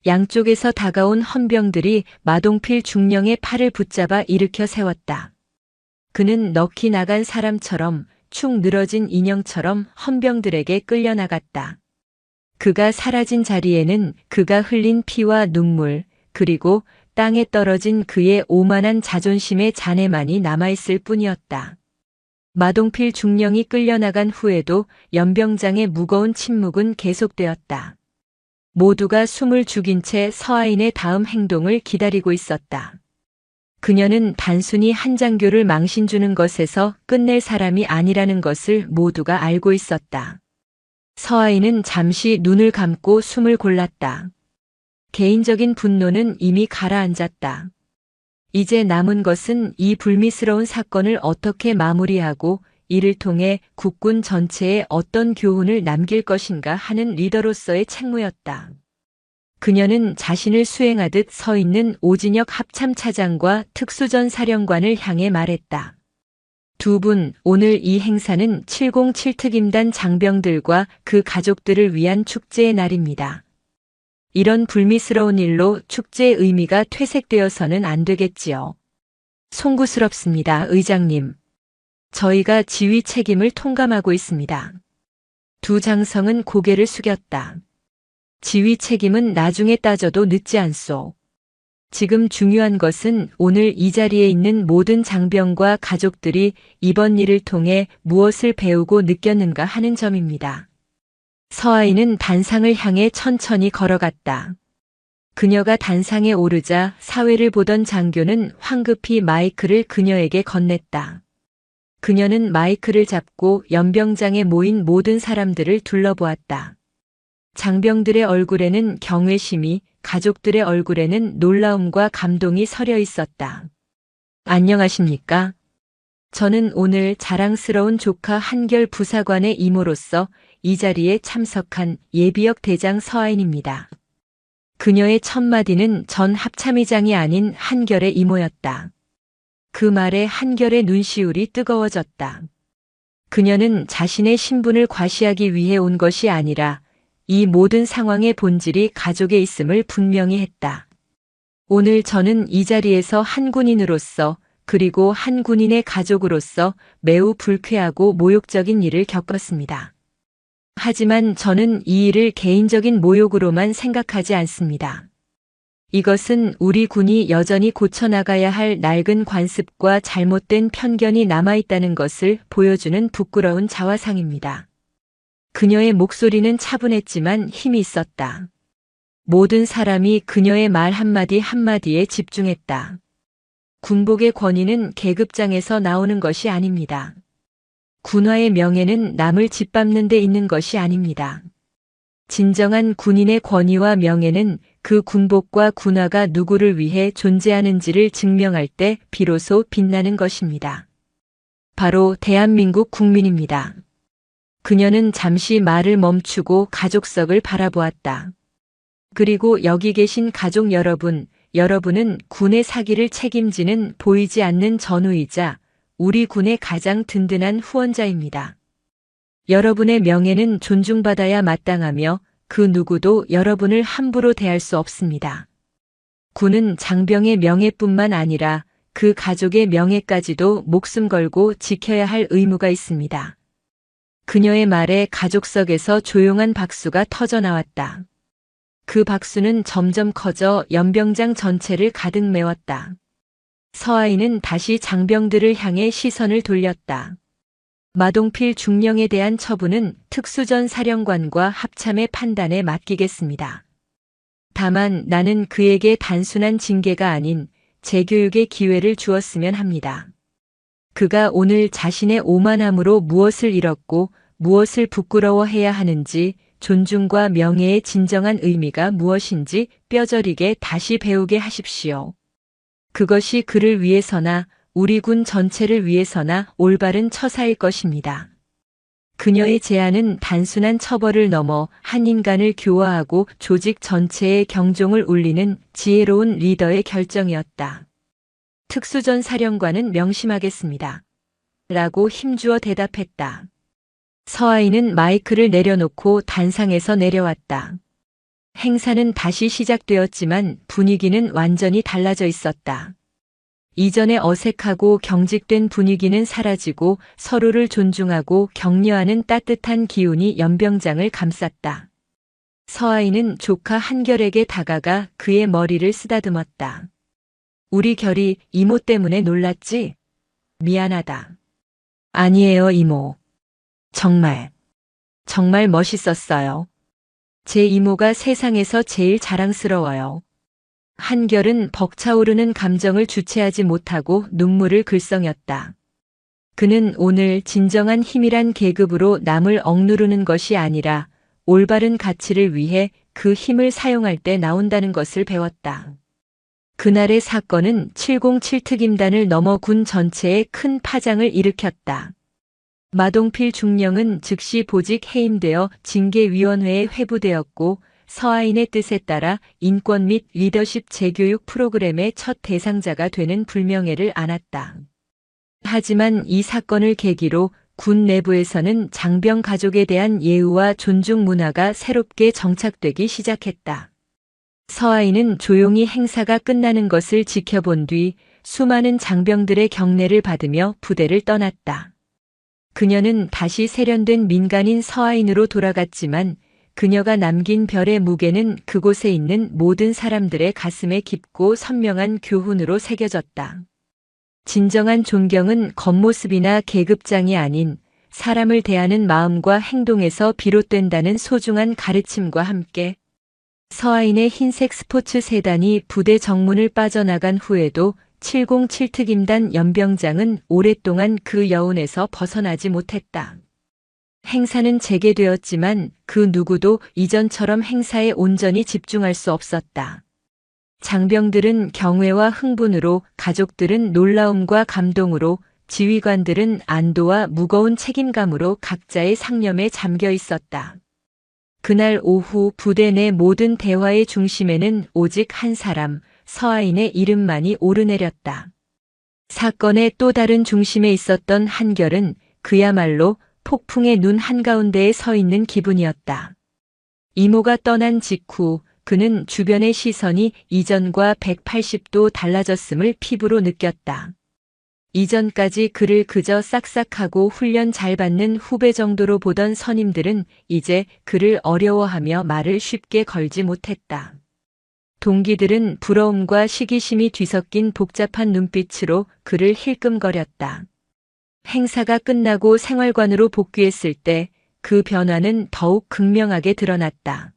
양쪽에서 다가온 헌병들이 마동필 중령의 팔을 붙잡아 일으켜 세웠다. 그는 넋이 나간 사람처럼 축 늘어진 인형처럼 헌병들에게 끌려나갔다. 그가 사라진 자리에는 그가 흘린 피와 눈물, 그리고 땅에 떨어진 그의 오만한 자존심의 잔해만이 남아있을 뿐이었다. 마동필 중령이 끌려나간 후에도 연병장의 무거운 침묵은 계속되었다. 모두가 숨을 죽인 채 서아인의 다음 행동을 기다리고 있었다. 그녀는 단순히 한장교를 망신주는 것에서 끝낼 사람이 아니라는 것을 모두가 알고 있었다. 서아인은 잠시 눈을 감고 숨을 골랐다. 개인적인 분노는 이미 가라앉았다. 이제 남은 것은 이 불미스러운 사건을 어떻게 마무리하고 이를 통해 국군 전체에 어떤 교훈을 남길 것인가 하는 리더로서의 책무였다. 그녀는 자신을 수행하듯 서 있는 오진혁 합참차장과 특수전 사령관을 향해 말했다. 두 분, 오늘 이 행사는 707 특임단 장병들과 그 가족들을 위한 축제의 날입니다. 이런 불미스러운 일로 축제의 의미가 퇴색되어서는 안 되겠지요. 송구스럽습니다, 의장님. 저희가 지휘 책임을 통감하고 있습니다. 두 장성은 고개를 숙였다. 지휘 책임은 나중에 따져도 늦지 않소. 지금 중요한 것은 오늘 이 자리에 있는 모든 장병과 가족들이 이번 일을 통해 무엇을 배우고 느꼈는가 하는 점입니다. 서아이는 단상을 향해 천천히 걸어갔다. 그녀가 단상에 오르자 사회를 보던 장교는 황급히 마이크를 그녀에게 건넸다. 그녀는 마이크를 잡고 연병장에 모인 모든 사람들을 둘러보았다. 장병들의 얼굴에는 경외심이, 가족들의 얼굴에는 놀라움과 감동이 서려 있었다. 안녕하십니까? 저는 오늘 자랑스러운 조카 한결 부사관의 이모로서 이 자리에 참석한 예비역 대장 서아인입니다. 그녀의 첫 마디는 전 합참의장이 아닌 한결의 이모였다. 그 말에 한결의 눈시울이 뜨거워졌다. 그녀는 자신의 신분을 과시하기 위해 온 것이 아니라 이 모든 상황의 본질이 가족에 있음을 분명히 했다. 오늘 저는 이 자리에서 한 군인으로서 그리고 한 군인의 가족으로서 매우 불쾌하고 모욕적인 일을 겪었습니다. 하지만 저는 이 일을 개인적인 모욕으로만 생각하지 않습니다. 이것은 우리 군이 여전히 고쳐나가야 할 낡은 관습과 잘못된 편견이 남아있다는 것을 보여주는 부끄러운 자화상입니다. 그녀의 목소리는 차분했지만 힘이 있었다. 모든 사람이 그녀의 말 한마디 한마디에 집중했다. 군복의 권위는 계급장에서 나오는 것이 아닙니다. 군화의 명예는 남을 짓밟는 데 있는 것이 아닙니다. 진정한 군인의 권위와 명예는 그 군복과 군화가 누구를 위해 존재하는지를 증명할 때 비로소 빛나는 것입니다. 바로 대한민국 국민입니다. 그녀는 잠시 말을 멈추고 가족석을 바라보았다. 그리고 여기 계신 가족 여러분, 여러분은 군의 사기를 책임지는 보이지 않는 전우이자 우리 군의 가장 든든한 후원자입니다. 여러분의 명예는 존중받아야 마땅하며 그 누구도 여러분을 함부로 대할 수 없습니다. 군은 장병의 명예뿐만 아니라 그 가족의 명예까지도 목숨 걸고 지켜야 할 의무가 있습니다. 그녀의 말에 가족석에서 조용한 박수가 터져 나왔다. 그 박수는 점점 커져 연병장 전체를 가득 메웠다. 서아이는 다시 장병들을 향해 시선을 돌렸다. 마동필 중령에 대한 처분은 특수전 사령관과 합참의 판단에 맡기겠습니다. 다만 나는 그에게 단순한 징계가 아닌 재교육의 기회를 주었으면 합니다. 그가 오늘 자신의 오만함으로 무엇을 잃었고 무엇을 부끄러워해야 하는지, 존중과 명예의 진정한 의미가 무엇인지 뼈저리게 다시 배우게 하십시오. 그것이 그를 위해서나 우리 군 전체를 위해서나 올바른 처사일 것입니다. 그녀의 제안은 단순한 처벌을 넘어 한 인간을 교화하고 조직 전체의 경종을 울리는 지혜로운 리더의 결정이었다. 특수전 사령관은 명심하겠습니다. 라고 힘주어 대답했다. 서아이는 마이크를 내려놓고 단상에서 내려왔다. 행사는 다시 시작되었지만 분위기는 완전히 달라져 있었다. 이전의 어색하고 경직된 분위기는 사라지고 서로를 존중하고 격려하는 따뜻한 기운이 연병장을 감쌌다. 서아이는 조카 한결에게 다가가 그의 머리를 쓰다듬었다. 우리 결이 이모 때문에 놀랐지? 미안하다. 아니에요, 이모. 정말 멋있었어요. 제 이모가 세상에서 제일 자랑스러워요. 한결은 벅차오르는 감정을 주체하지 못하고 눈물을 글썽였다. 그는 오늘 진정한 힘이란 계급으로 남을 억누르는 것이 아니라 올바른 가치를 위해 그 힘을 사용할 때 나온다는 것을 배웠다. 그날의 사건은 707특임단을 넘어 군 전체에 큰 파장을 일으켰다. 마동필 중령은 즉시 보직 해임되어 징계위원회에 회부되었고 서아인의 뜻에 따라 인권 및 리더십 재교육 프로그램의 첫 대상자가 되는 불명예를 안았다. 하지만 이 사건을 계기로 군 내부에서는 장병 가족에 대한 예우와 존중 문화가 새롭게 정착되기 시작했다. 서하인은 조용히 행사가 끝나는 것을 지켜본 뒤 수많은 장병들의 경례를 받으며 부대를 떠났다. 그녀는 다시 세련된 민간인 서하인으로 돌아갔지만 그녀가 남긴 별의 무게는 그곳에 있는 모든 사람들의 가슴에 깊고 선명한 교훈으로 새겨졌다. 진정한 존경은 겉모습이나 계급장이 아닌 사람을 대하는 마음과 행동에서 비롯된다는 소중한 가르침과 함께 서하인의 흰색 스포츠 세단이 부대 정문을 빠져나간 후에도 707특임단 연병장은 오랫동안 그 여운에서 벗어나지 못했다. 행사는 재개되었지만 그 누구도 이전처럼 행사에 온전히 집중할 수 없었다. 장병들은 경외와 흥분으로, 가족들은 놀라움과 감동으로, 지휘관들은 안도와 무거운 책임감으로 각자의 상념에 잠겨 있었다. 그날 오후 부대 내 모든 대화의 중심에는 오직 한 사람, 서하인의 이름만이 오르내렸다. 사건의 또 다른 중심에 있었던 한결은 그야말로 폭풍의 눈 한가운데에 서 있는 기분이었다. 이모가 떠난 직후 그는 주변의 시선이 이전과 180도 달라졌음을 피부로 느꼈다. 이전까지 그를 그저 싹싹하고 훈련 잘 받는 후배 정도로 보던 선임들은 이제 그를 어려워하며 말을 쉽게 걸지 못했다. 동기들은 부러움과 시기심이 뒤섞인 복잡한 눈빛으로 그를 힐끔거렸다. 행사가 끝나고 생활관으로 복귀했을 때 그 변화는 더욱 극명하게 드러났다.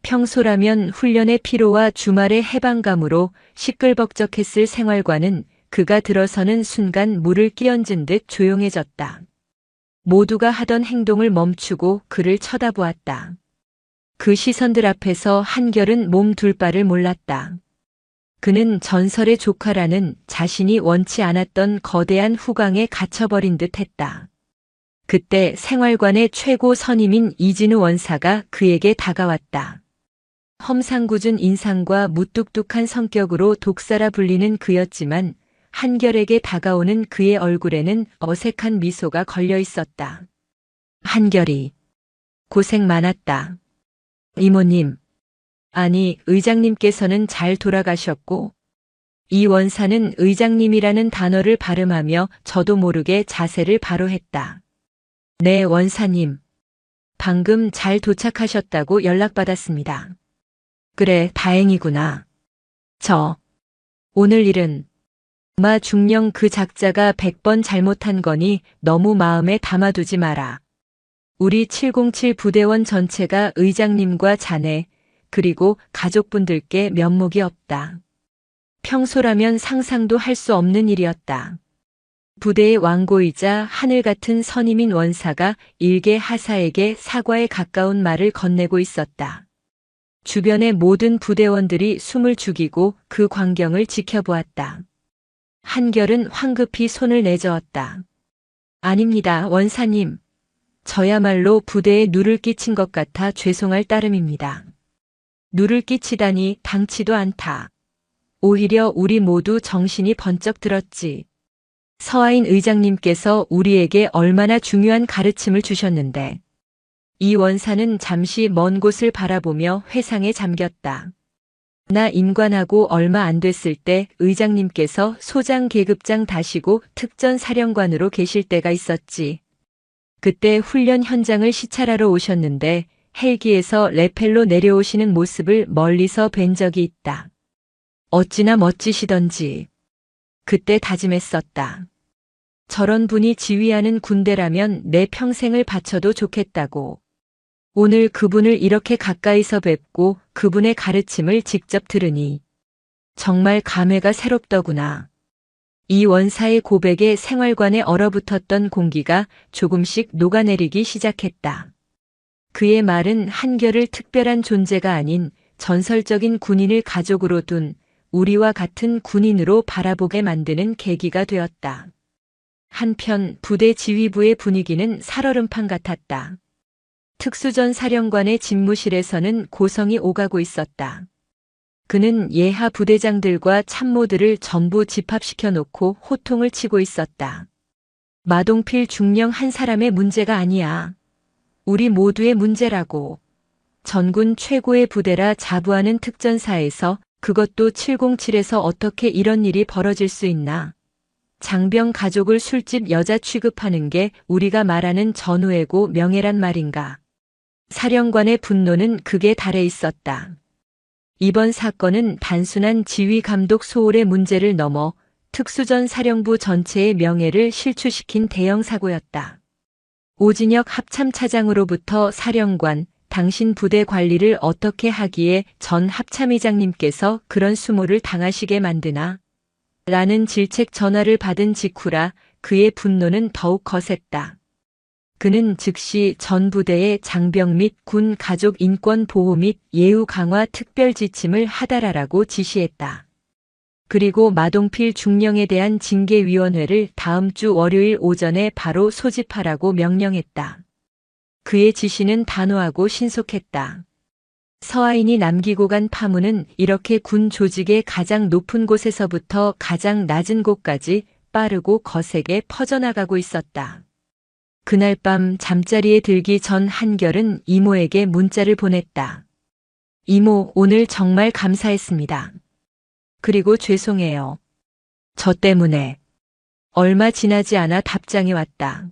평소라면 훈련의 피로와 주말의 해방감으로 시끌벅적했을 생활관은 그가 들어서는 순간 물을 끼얹은 듯 조용해졌다. 모두가 하던 행동을 멈추고 그를 쳐다보았다. 그 시선들 앞에서 한결은 몸 둘 바를 몰랐다. 그는 전설의 조카라는 자신이 원치 않았던 거대한 후광에 갇혀버린 듯 했다. 그때 생활관의 최고 선임인 이진우 원사가 그에게 다가왔다. 험상궂은 인상과 무뚝뚝한 성격으로 독사라 불리는 그였지만 한결에게 다가오는 그의 얼굴에는 어색한 미소가 걸려 있었다. 한결이 고생 많았다. 이모님, 아니 의장님께서는 잘 돌아가셨고, 이 원사는 의장님이라는 단어를 발음하며 저도 모르게 자세를 바로 했다. 네 원사님, 방금 잘 도착하셨다고 연락받았습니다. 그래 다행이구나. 오늘 일은 마 중령 그 작자가 100번 잘못한 거니 너무 마음에 담아두지 마라. 우리 707 부대원 전체가 의장님과 자네 그리고 가족분들께 면목이 없다. 평소라면 상상도 할 수 없는 일이었다. 부대의 왕고이자 하늘 같은 선임인 원사가 일개 하사에게 사과에 가까운 말을 건네고 있었다. 주변의 모든 부대원들이 숨을 죽이고 그 광경을 지켜보았다. 한결은 황급히 손을 내저었다. 아닙니다, 원사님. 저야말로 부대에 누를 끼친 것 같아 죄송할 따름입니다. 누를 끼치다니 당치도 않다. 오히려 우리 모두 정신이 번쩍 들었지. 서하인 의장님께서 우리에게 얼마나 중요한 가르침을 주셨는데. 이 원사는 잠시 먼 곳을 바라보며 회상에 잠겼다. 나 임관하고 얼마 안 됐을 때 의장님께서 소장 계급장 다시고 특전사령관으로 계실 때가 있었지. 그때 훈련 현장을 시찰하러 오셨는데 헬기에서 레펠로 내려오시는 모습을 멀리서 뵌 적이 있다. 어찌나 멋지시던지. 그때 다짐했었다. 저런 분이 지휘하는 군대라면 내 평생을 바쳐도 좋겠다고. 오늘 그분을 이렇게 가까이서 뵙고 그분의 가르침을 직접 들으니 정말 감회가 새롭더구나. 이 원사의 고백에 생활관에 얼어붙었던 공기가 조금씩 녹아내리기 시작했다. 그의 말은 한결을 특별한 존재가 아닌 전설적인 군인을 가족으로 둔 우리와 같은 군인으로 바라보게 만드는 계기가 되었다. 한편 부대 지휘부의 분위기는 살얼음판 같았다. 특수전 사령관의 집무실에서는 고성이 오가고 있었다. 그는 예하 부대장들과 참모들을 전부 집합시켜 놓고 호통을 치고 있었다. 마동필 중령 한 사람의 문제가 아니야. 우리 모두의 문제라고. 전군 최고의 부대라 자부하는 특전사에서 그것도 707에서 어떻게 이런 일이 벌어질 수 있나. 장병 가족을 술집 여자 취급하는 게 우리가 말하는 전우애고 명예란 말인가. 사령관의 분노는 극에 달해 있었다. 이번 사건은 단순한 지휘 감독 소홀의 문제를 넘어 특수전 사령부 전체의 명예를 실추시킨 대형 사고였다. 오진혁 합참차장으로부터 사령관, 당신 부대 관리를 어떻게 하기에 전 합참의장님께서 그런 수모를 당하시게 만드나? 라는 질책 전화를 받은 직후라 그의 분노는 더욱 거셌다. 그는 즉시 전 부대의 장병 및 군 가족 인권 보호 및 예우 강화 특별 지침을 하달하라고 지시했다. 그리고 마동필 중령에 대한 징계위원회를 다음 주 월요일 오전에 바로 소집하라고 명령했다. 그의 지시는 단호하고 신속했다. 서하인이 남기고 간 파문은 이렇게 군 조직의 가장 높은 곳에서부터 가장 낮은 곳까지 빠르고 거세게 퍼져나가고 있었다. 그날 밤 잠자리에 들기 전 한결은 이모에게 문자를 보냈다. 이모, 오늘 정말 감사했습니다. 그리고 죄송해요. 저 때문에. 얼마 지나지 않아 답장이 왔다.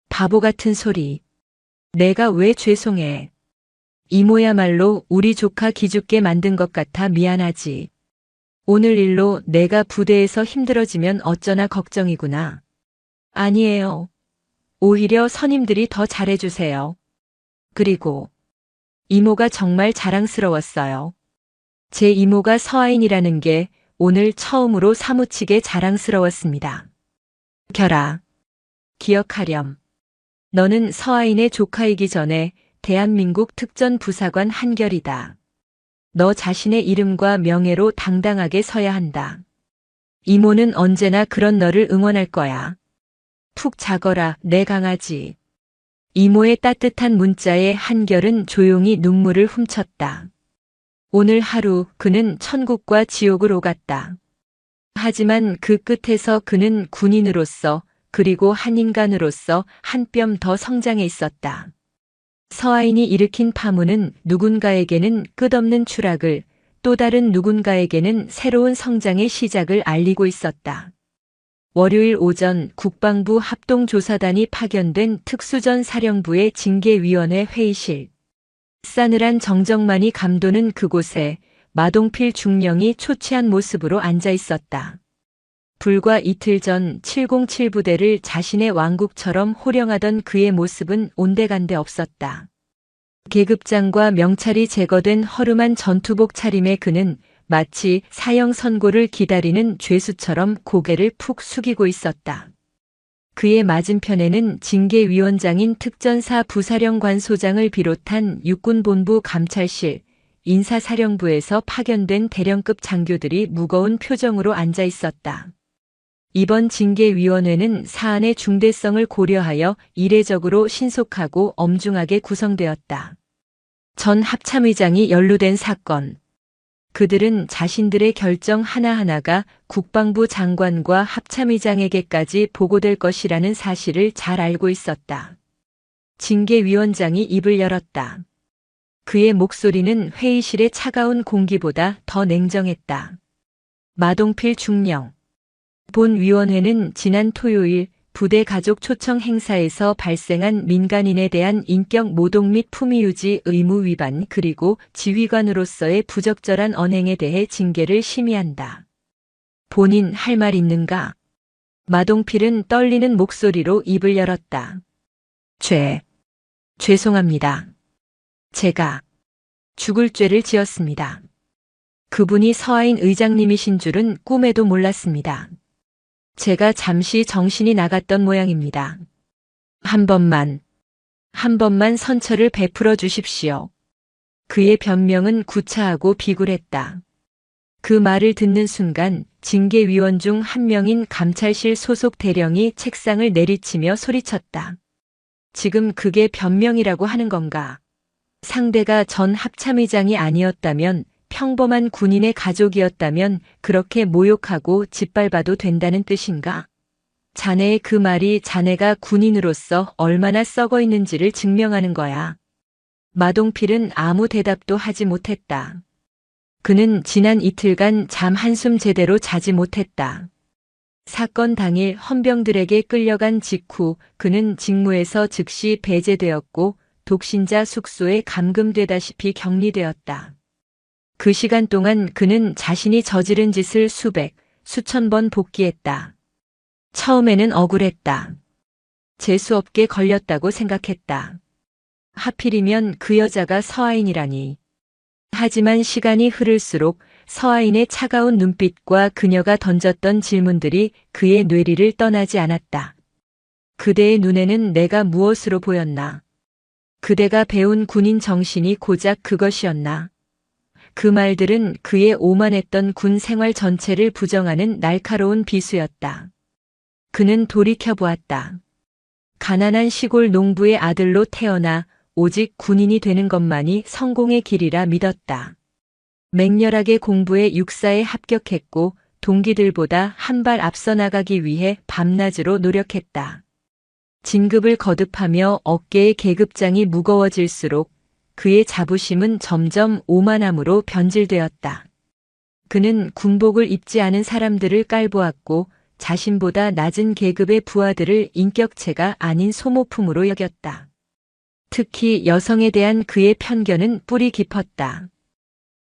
바보 같은 소리. 내가 왜 죄송해. 이모야말로 우리 조카 기죽게 만든 것 같아 미안하지. 오늘 일로 내가 부대에서 힘들어지면 어쩌나 걱정이구나. 아니에요. 오히려 선임들이 더 잘해주세요. 그리고 이모가 정말 자랑스러웠어요. 제 이모가 서하인이라는 게 오늘 처음으로 사무치게 자랑스러웠습니다. 결아. 기억하렴. 너는 서하인의 조카이기 전에 대한민국 특전부사관 한결이다. 너 자신의 이름과 명예로 당당하게 서야 한다. 이모는 언제나 그런 너를 응원할 거야. 푹 자거라, 내 강아지. 이모의 따뜻한 문자에 한결은 조용히 눈물을 훔쳤다. 오늘 하루 그는 천국과 지옥을 오갔다. 하지만 그 끝에서 그는 군인으로서 그리고 한 인간으로서 한 뼘 더 성장해 있었다. 서하인이 일으킨 파문은 누군가에게는 끝없는 추락을, 또 다른 누군가에게는 새로운 성장의 시작을 알리고 있었다. 월요일 오전 국방부 합동조사단이 파견된 특수전 사령부의 징계위원회 회의실. 싸늘한 정적만이 감도는 그곳에 마동필 중령이 초췌한 모습으로 앉아 있었다. 불과 이틀 전 707부대를 자신의 왕국처럼 호령하던 그의 모습은 온데간데 없었다. 계급장과 명찰이 제거된 허름한 전투복 차림의 그는 마치 사형 선고를 기다리는 죄수처럼 고개를 푹 숙이고 있었다. 그의 맞은편에는 징계위원장인 특전사 부사령관 소장을 비롯한 육군본부 감찰실, 인사사령부에서 파견된 대령급 장교들이 무거운 표정으로 앉아 있었다. 이번 징계위원회는 사안의 중대성을 고려하여 이례적으로 신속하고 엄중하게 구성되었다. 전 합참의장이 연루된 사건. 그들은 자신들의 결정 하나하나가 국방부 장관과 합참의장에게까지 보고될 것이라는 사실을 잘 알고 있었다. 징계위원장이 입을 열었다. 그의 목소리는 회의실의 차가운 공기보다 더 냉정했다. 마동필 중령. 본 위원회는 지난 토요일 부대 가족 초청 행사에서 발생한 민간인에 대한 인격 모독 및 품위유지 의무 위반 그리고 지휘관으로서의 부적절한 언행에 대해 징계를 심의한다. 본인 할 말 있는가? 마동필은 떨리는 목소리로 입을 열었다. 죄송합니다. 제가 죽을 죄를 지었습니다. 그분이 서하인 의장님이신 줄은 꿈에도 몰랐습니다. 제가 잠시 정신이 나갔던 모양입니다. 한 번만 선처를 베풀어 주십시오. 그의 변명은 구차하고 비굴했다. 그 말을 듣는 순간 징계위원 중 한 명인 감찰실 소속 대령이 책상을 내리치며 소리쳤다. 지금 그게 변명이라고 하는 건가? 상대가 전 합참의장이 아니었다면, 평범한 군인의 가족이었다면 그렇게 모욕하고 짓밟아도 된다는 뜻인가? 자네의 그 말이 자네가 군인으로서 얼마나 썩어 있는지를 증명하는 거야. 마동필은 아무 대답도 하지 못했다. 그는 지난 이틀간 잠 한숨 제대로 자지 못했다. 사건 당일 헌병들에게 끌려간 직후 그는 직무에서 즉시 배제되었고 독신자 숙소에 감금되다시피 격리되었다. 그 시간 동안 그는 자신이 저지른 짓을 수천 번 복기했다. 처음에는 억울했다. 재수없게 걸렸다고 생각했다. 하필이면 그 여자가 서아인이라니. 하지만 시간이 흐를수록 서아인의 차가운 눈빛과 그녀가 던졌던 질문들이 그의 뇌리를 떠나지 않았다. 그대의 눈에는 내가 무엇으로 보였나? 그대가 배운 군인 정신이 고작 그것이었나? 그 말들은 그의 오만했던 군 생활 전체를 부정하는 날카로운 비수였다. 그는 돌이켜보았다. 가난한 시골 농부의 아들로 태어나 오직 군인이 되는 것만이 성공의 길이라 믿었다. 맹렬하게 공부해 육사에 합격했고 동기들보다 한 발 앞서 나가기 위해 밤낮으로 노력했다. 진급을 거듭하며 어깨의 계급장이 무거워질수록 그의 자부심은 점점 오만함으로 변질되었다. 그는 군복을 입지 않은 사람들을 깔보았고 자신보다 낮은 계급의 부하들을 인격체가 아닌 소모품으로 여겼다. 특히 여성에 대한 그의 편견은 뿌리 깊었다.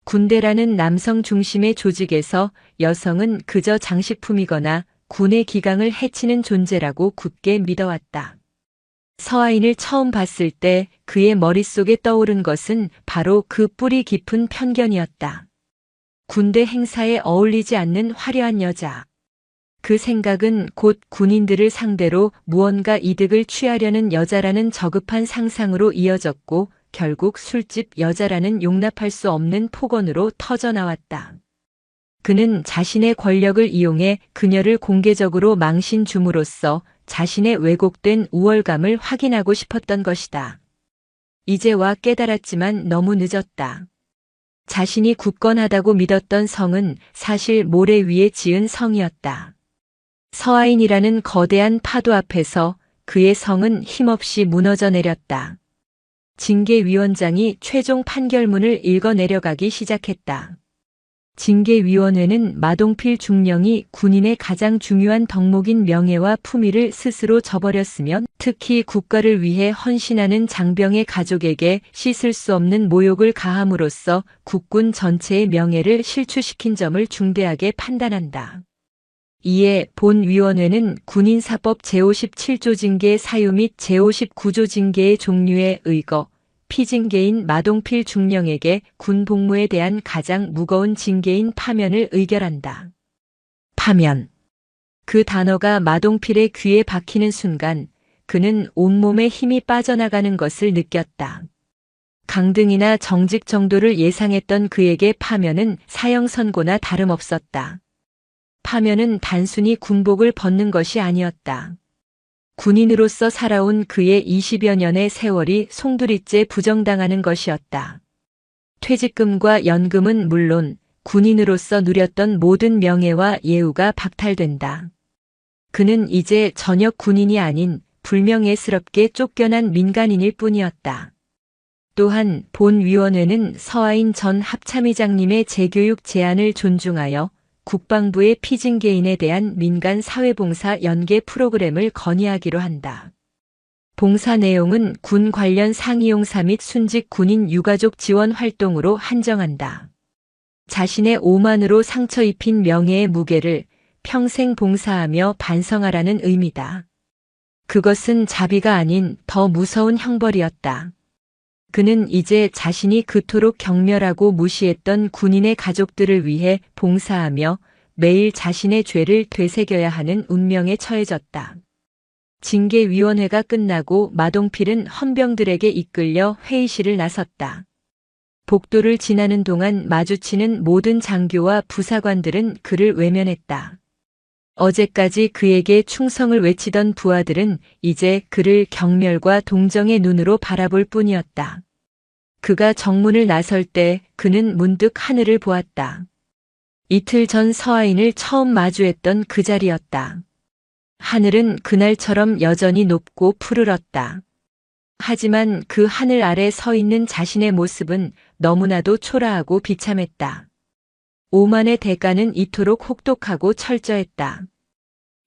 군대라는 남성 중심의 조직에서 여성은 그저 장식품이거나 군의 기강을 해치는 존재라고 굳게 믿어왔다. 서아인을 처음 봤을 때 그의 머릿속에 떠오른 것은 바로 그 뿌리 깊은 편견이었다. 군대 행사에 어울리지 않는 화려한 여자. 그 생각은 곧 군인들을 상대로 무언가 이득을 취하려는 여자라는 저급한 상상으로 이어졌고 결국 술집 여자라는 용납할 수 없는 폭언으로 터져나왔다. 그는 자신의 권력을 이용해 그녀를 공개적으로 망신 줌으로써 자신의 왜곡된 우월감을 확인하고 싶었던 것이다. 이제와 깨달았지만 너무 늦었다. 자신이 굳건하다고 믿었던 성은 사실 모래 위에 지은 성이었다. 서아인이라는 거대한 파도 앞에서 그의 성은 힘없이 무너져 내렸다. 징계위원장이 최종 판결문을 읽어 내려가기 시작했다. 징계위원회는 마동필 중령이 군인의 가장 중요한 덕목인 명예와 품위를 스스로 저버렸으면 특히 국가를 위해 헌신하는 장병의 가족에게 씻을 수 없는 모욕을 가함으로써 국군 전체의 명예를 실추시킨 점을 중대하게 판단한다. 이에 본위원회는 군인사법 제57조 징계 사유 및 제59조 징계의 종류에 의거 피징계인 마동필 중령에게 군 복무에 대한 가장 무거운 징계인 파면을 의결한다. 파면. 그 단어가 마동필의 귀에 박히는 순간 그는 온몸에 힘이 빠져나가는 것을 느꼈다. 강등이나 정직 정도를 예상했던 그에게 파면은 사형 선고나 다름없었다. 파면은 단순히 군복을 벗는 것이 아니었다. 군인으로서 살아온 그의 20여 년의 세월이 송두리째 부정당하는 것이었다. 퇴직금과 연금은 물론 군인으로서 누렸던 모든 명예와 예우가 박탈된다. 그는 이제 전역 군인이 아닌 불명예스럽게 쫓겨난 민간인일 뿐이었다. 또한 본위원회는 서아인 전 합참의장님의 재교육 제안을 존중하여 국방부의 피징계인에 대한 민간 사회봉사 연계 프로그램을 건의하기로 한다. 봉사 내용은 군 관련 상이용사 및 순직 군인 유가족 지원 활동으로 한정한다. 자신의 오만으로 상처 입힌 명예의 무게를 평생 봉사하며 반성하라는 의미다. 그것은 자비가 아닌 더 무서운 형벌이었다. 그는 이제 자신이 그토록 경멸하고 무시했던 군인의 가족들을 위해 봉사하며 매일 자신의 죄를 되새겨야 하는 운명에 처해졌다. 징계위원회가 끝나고 마동필은 헌병들에게 이끌려 회의실을 나섰다. 복도를 지나는 동안 마주치는 모든 장교와 부사관들은 그를 외면했다. 어제까지 그에게 충성을 외치던 부하들은 이제 그를 경멸과 동정의 눈으로 바라볼 뿐이었다. 그가 정문을 나설 때 그는 문득 하늘을 보았다. 이틀 전 서아인을 처음 마주했던 그 자리였다. 하늘은 그날처럼 여전히 높고 푸르렀다. 하지만 그 하늘 아래 서 있는 자신의 모습은 너무나도 초라하고 비참했다. 오만의 대가는 이토록 혹독하고 철저했다.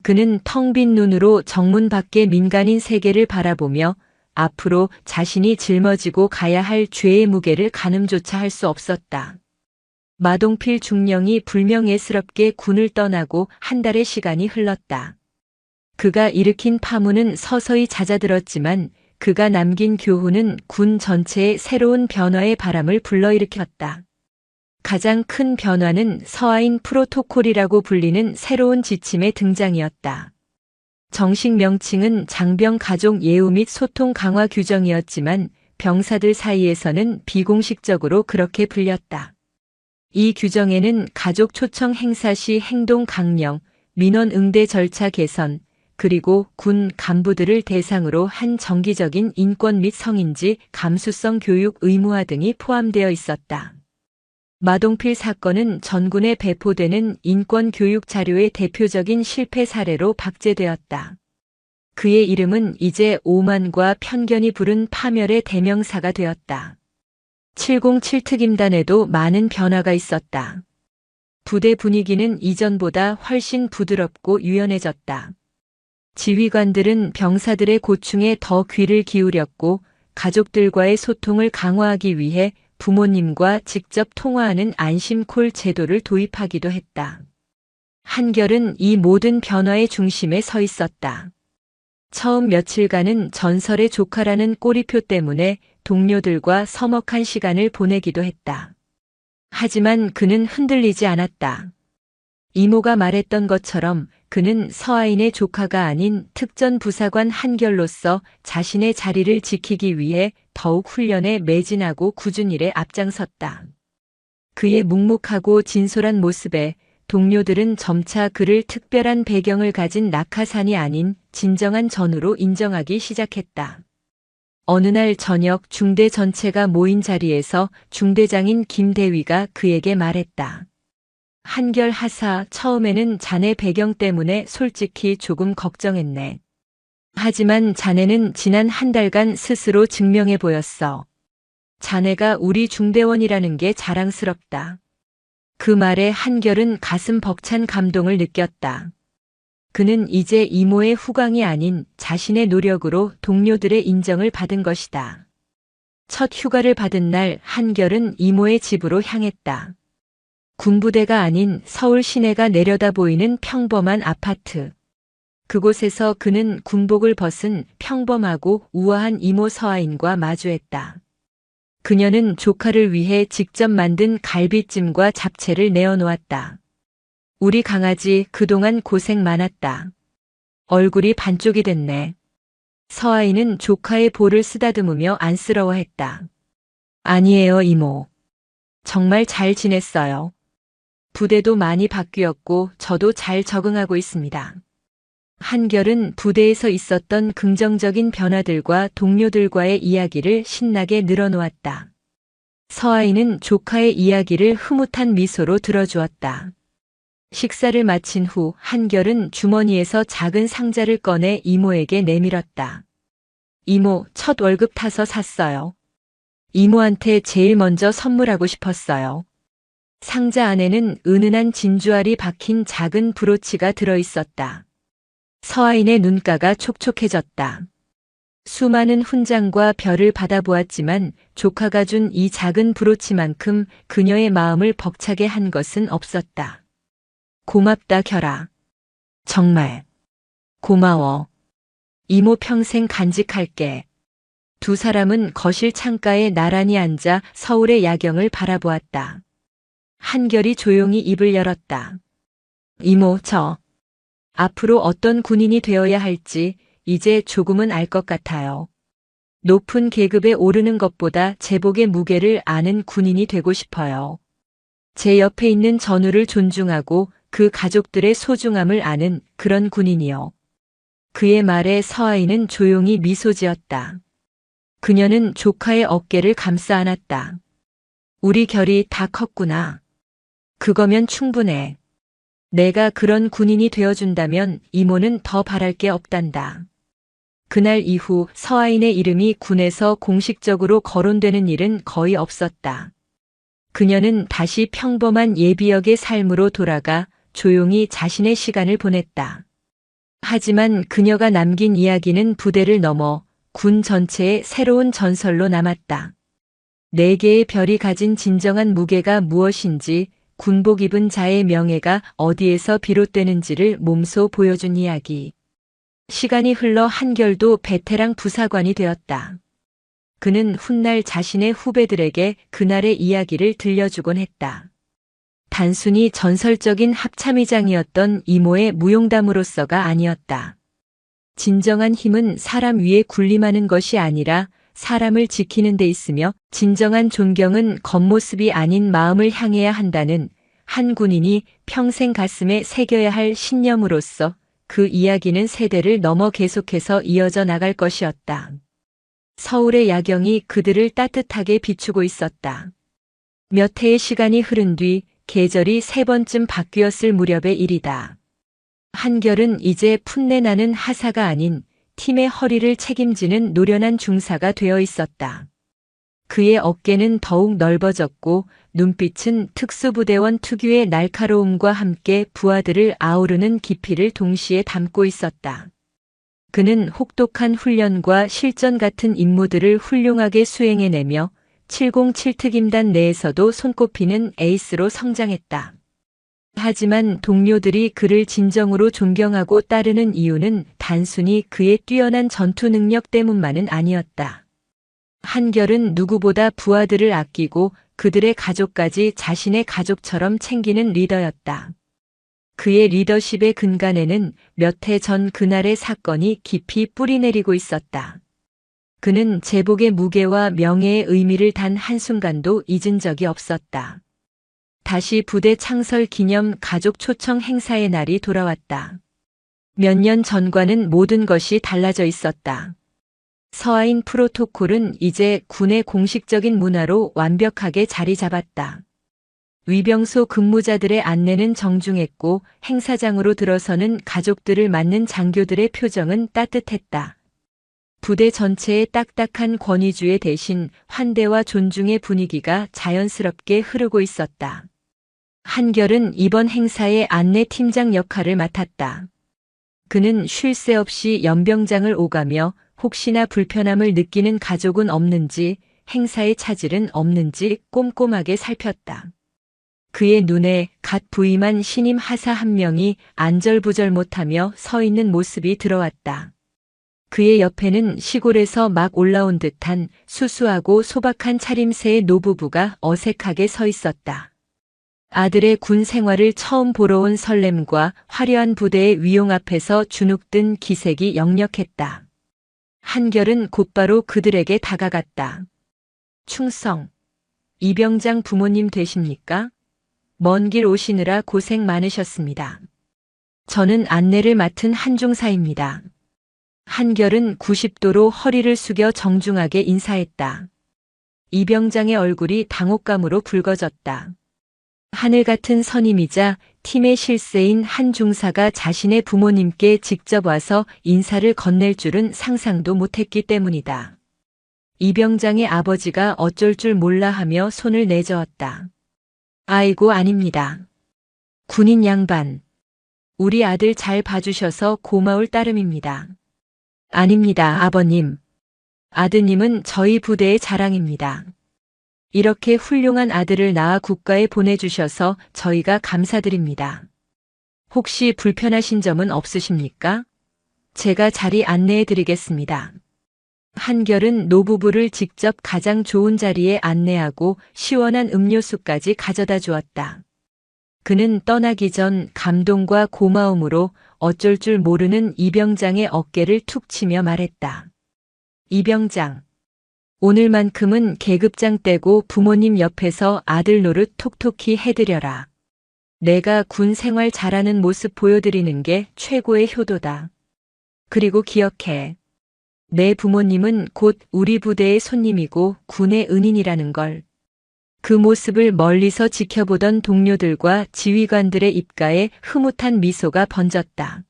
그는 텅 빈 눈으로 정문 밖의 민간인 세계를 바라보며 앞으로 자신이 짊어지고 가야 할 죄의 무게를 가늠조차 할 수 없었다. 마동필 중령이 불명예스럽게 군을 떠나고 한 달의 시간이 흘렀다. 그가 일으킨 파문은 서서히 잦아들었지만 그가 남긴 교훈은 군 전체에 새로운 변화의 바람을 불러일으켰다. 가장 큰 변화는 서하인 프로토콜이라고 불리는 새로운 지침의 등장이었다. 정식 명칭은 장병 가족 예우 및 소통 강화 규정이었지만 병사들 사이에서는 비공식적으로 그렇게 불렸다. 이 규정에는 가족 초청 행사 시 행동 강령, 민원 응대 절차 개선, 그리고 군 간부들을 대상으로 한 정기적인 인권 및 성인지 감수성 교육 의무화 등이 포함되어 있었다. 마동필 사건은 전군에 배포되는 인권 교육 자료의 대표적인 실패 사례로 박제되었다. 그의 이름은 이제 오만과 편견이 부른 파멸의 대명사가 되었다. 707 특임단에도 많은 변화가 있었다. 부대 분위기는 이전보다 훨씬 부드럽고 유연해졌다. 지휘관들은 병사들의 고충에 더 귀를 기울였고 가족들과의 소통을 강화하기 위해 부모님과 직접 통화하는 안심콜 제도를 도입하기도 했다. 한결은 이 모든 변화의 중심에 서 있었다. 처음 며칠간은 전설의 조카라는 꼬리표 때문에 동료들과 서먹한 시간을 보내기도 했다. 하지만 그는 흔들리지 않았다. 이모가 말했던 것처럼 그는 서하인의 조카가 아닌 특전 부사관 한결로서 자신의 자리를 지키기 위해 더욱 훈련에 매진하고 굳은 일에 앞장섰다. 그의 묵묵하고 진솔한 모습에 동료들은 점차 그를 특별한 배경을 가진 낙하산이 아닌 진정한 전우로 인정하기 시작했다. 어느 날 저녁 중대 전체가 모인 자리에서 중대장인 김대위가 그에게 말했다. 한결 하사, 처음에는 자네 배경 때문에 솔직히 조금 걱정했네. 하지만 자네는 지난 한 달간 스스로 증명해 보였어. 자네가 우리 중대원이라는 게 자랑스럽다. 그 말에 한결은 가슴 벅찬 감동을 느꼈다. 그는 이제 이모의 후광이 아닌 자신의 노력으로 동료들의 인정을 받은 것이다. 첫 휴가를 받은 날 한결은 이모의 집으로 향했다. 군부대가 아닌 서울 시내가 내려다 보이는 평범한 아파트. 그곳에서 그는 군복을 벗은 평범하고 우아한 이모 서하인과 마주했다. 그녀는 조카를 위해 직접 만든 갈비찜과 잡채를 내어놓았다. 우리 강아지 그동안 고생 많았다. 얼굴이 반쪽이 됐네. 서하인은 조카의 볼을 쓰다듬으며 안쓰러워했다. 아니에요, 이모. 정말 잘 지냈어요. 부대도 많이 바뀌었고 저도 잘 적응하고 있습니다. 한결은 부대에서 있었던 긍정적인 변화들과 동료들과의 이야기를 신나게 늘어놓았다. 서하인은 조카의 이야기를 흐뭇한 미소로 들어주었다. 식사를 마친 후 한결은 주머니에서 작은 상자를 꺼내 이모에게 내밀었다. 이모, 첫 월급 타서 샀어요. 이모한테 제일 먼저 선물하고 싶었어요. 상자 안에는 은은한 진주알이 박힌 작은 브로치가 들어있었다. 서하인의 눈가가 촉촉해졌다. 수많은 훈장과 별을 받아보았지만 조카가 준 이 작은 브로치만큼 그녀의 마음을 벅차게 한 것은 없었다. 고맙다, 결아. 정말. 고마워. 이모 평생 간직할게. 두 사람은 거실 창가에 나란히 앉아 서울의 야경을 바라보았다. 한결이 조용히 입을 열었다. 이모, 저 앞으로 어떤 군인이 되어야 할지 이제 조금은 알 것 같아요. 높은 계급에 오르는 것보다 제복의 무게를 아는 군인이 되고 싶어요. 제 옆에 있는 전우를 존중하고 그 가족들의 소중함을 아는 그런 군인이요. 그의 말에 서하인은 조용히 미소 지었다. 그녀는 조카의 어깨를 감싸 안았다. 우리 결이 다 컸구나. 그거면 충분해. 내가 그런 군인이 되어준다면 이모는 더 바랄 게 없단다. 그날 이후 서아인의 이름이 군에서 공식적으로 거론되는 일은 거의 없었다. 그녀는 다시 평범한 예비역의 삶으로 돌아가 조용히 자신의 시간을 보냈다. 하지만 그녀가 남긴 이야기는 부대를 넘어 군 전체의 새로운 전설로 남았다. 4개의 별이 가진 진정한 무게가 무엇인지, 군복 입은 자의 명예가 어디에서 비롯되는지를 몸소 보여준 이야기. 시간이 흘러 한결도 베테랑 부사관이 되었다. 그는 훗날 자신의 후배들에게 그날의 이야기를 들려주곤 했다. 단순히 전설적인 합참의장이었던 이모의 무용담으로서가 아니었다. 진정한 힘은 사람 위에 군림하는 것이 아니라 사람을 지키는 데 있으며, 진정한 존경은 겉모습이 아닌 마음을 향해야 한다는 한 군인이 평생 가슴에 새겨야 할 신념으로서 그 이야기는 세대를 넘어 계속해서 이어져 나갈 것이었다. 서울의 야경이 그들을 따뜻하게 비추고 있었다. 몇 해의 시간이 흐른 뒤 계절이 3번쯤 바뀌었을 무렵의 일이다. 한결은 이제 풋내나는 하사가 아닌 팀의 허리를 책임지는 노련한 중사가 되어 있었다. 그의 어깨는 더욱 넓어졌고 눈빛은 특수부대원 특유의 날카로움과 함께 부하들을 아우르는 깊이를 동시에 담고 있었다. 그는 혹독한 훈련과 실전 같은 임무들을 훌륭하게 수행해내며 707특임단 내에서도 손꼽히는 에이스로 성장했다. 하지만 동료들이 그를 진정으로 존경하고 따르는 이유는 단순히 그의 뛰어난 전투 능력 때문만은 아니었다. 한결은 누구보다 부하들을 아끼고 그들의 가족까지 자신의 가족처럼 챙기는 리더였다. 그의 리더십의 근간에는 몇 해 전 그날의 사건이 깊이 뿌리내리고 있었다. 그는 제복의 무게와 명예의 의미를 단 한순간도 잊은 적이 없었다. 다시 부대 창설 기념 가족 초청 행사의 날이 돌아왔다. 몇 년 전과는 모든 것이 달라져 있었다. 서아인 프로토콜은 이제 군의 공식적인 문화로 완벽하게 자리 잡았다. 위병소 근무자들의 안내는 정중했고 행사장으로 들어서는 가족들을 맞는 장교들의 표정은 따뜻했다. 부대 전체의 딱딱한 권위주의 대신 환대와 존중의 분위기가 자연스럽게 흐르고 있었다. 한결은 이번 행사의 안내 팀장 역할을 맡았다. 그는 쉴 새 없이 연병장을 오가며 혹시나 불편함을 느끼는 가족은 없는지, 행사의 차질은 없는지 꼼꼼하게 살폈다. 그의 눈에 갓 부임한 신임 하사 한 명이 안절부절 못하며 서 있는 모습이 들어왔다. 그의 옆에는 시골에서 막 올라온 듯한 수수하고 소박한 차림새의 노부부가 어색하게 서 있었다. 아들의 군 생활을 처음 보러 온 설렘과 화려한 부대의 위용 앞에서 주눅든 기색이 역력했다. 한결은 곧바로 그들에게 다가갔다. 충성, 이병장 부모님 되십니까? 먼 길 오시느라 고생 많으셨습니다. 저는 안내를 맡은 한중사입니다. 한결은 90도로 허리를 숙여 정중하게 인사했다. 이병장의 얼굴이 당혹감으로 붉어졌다. 하늘 같은 선임이자 팀의 실세인 한 중사가 자신의 부모님께 직접 와서 인사를 건넬 줄은 상상도 못했기 때문이다. 이병장의 아버지가 어쩔 줄 몰라 하며 손을 내저었다. 아이고 아닙니다. 군인 양반. 우리 아들 잘 봐주셔서 고마울 따름입니다. 아닙니다, 아버님. 아드님은 저희 부대의 자랑입니다. 이렇게 훌륭한 아들을 낳아 국가에 보내주셔서 저희가 감사드립니다. 혹시 불편하신 점은 없으십니까? 제가 자리 안내해 드리겠습니다. 한결은 노부부를 직접 가장 좋은 자리에 안내하고 시원한 음료수까지 가져다 주었다. 그는 떠나기 전 감동과 고마움으로 어쩔 줄 모르는 이병장의 어깨를 툭 치며 말했다. 이병장, 오늘만큼은 계급장 떼고 부모님 옆에서 아들 노릇 톡톡히 해드려라. 내가 군 생활 잘하는 모습 보여드리는 게 최고의 효도다. 그리고 기억해. 내 부모님은 곧 우리 부대의 손님이고 군의 은인이라는 걸. 그 모습을 멀리서 지켜보던 동료들과 지휘관들의 입가에 흐뭇한 미소가 번졌다.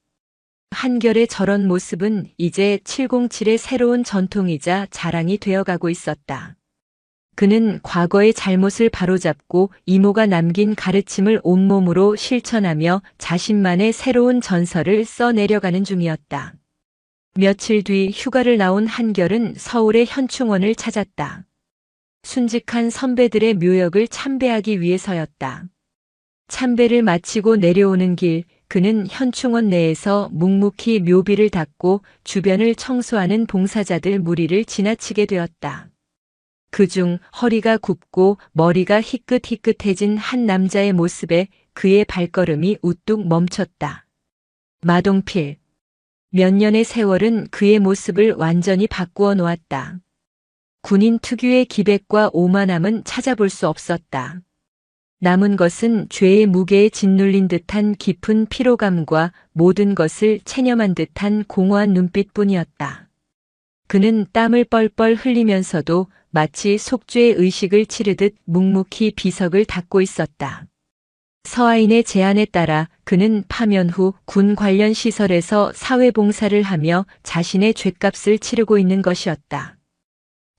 한결의 저런 모습은 이제 707의 새로운 전통이자 자랑이 되어가고 있었다. 그는 과거의 잘못을 바로잡고 이모가 남긴 가르침을 온몸으로 실천하며 자신만의 새로운 전설을 써내려가는 중이었다. 며칠 뒤 휴가를 나온 한결은 서울의 현충원을 찾았다. 순직한 선배들의 묘역을 참배하기 위해서였다. 참배를 마치고 내려오는 길, 그는 현충원 내에서 묵묵히 묘비를 닦고 주변을 청소하는 봉사자들 무리를 지나치게 되었다. 그중 허리가 굽고 머리가 희끗희끗해진 한 남자의 모습에 그의 발걸음이 우뚝 멈췄다. 마동필. 몇 년의 세월은 그의 모습을 완전히 바꾸어 놓았다. 군인 특유의 기백과 오만함은 찾아볼 수 없었다. 남은 것은 죄의 무게에 짓눌린 듯한 깊은 피로감과 모든 것을 체념한 듯한 공허한 눈빛뿐이었다. 그는 땀을 뻘뻘 흘리면서도 마치 속죄의 의식을 치르듯 묵묵히 비석을 닦고 있었다. 서하인의 제안에 따라 그는 파면 후 군 관련 시설에서 사회봉사를 하며 자신의 죗값을 치르고 있는 것이었다.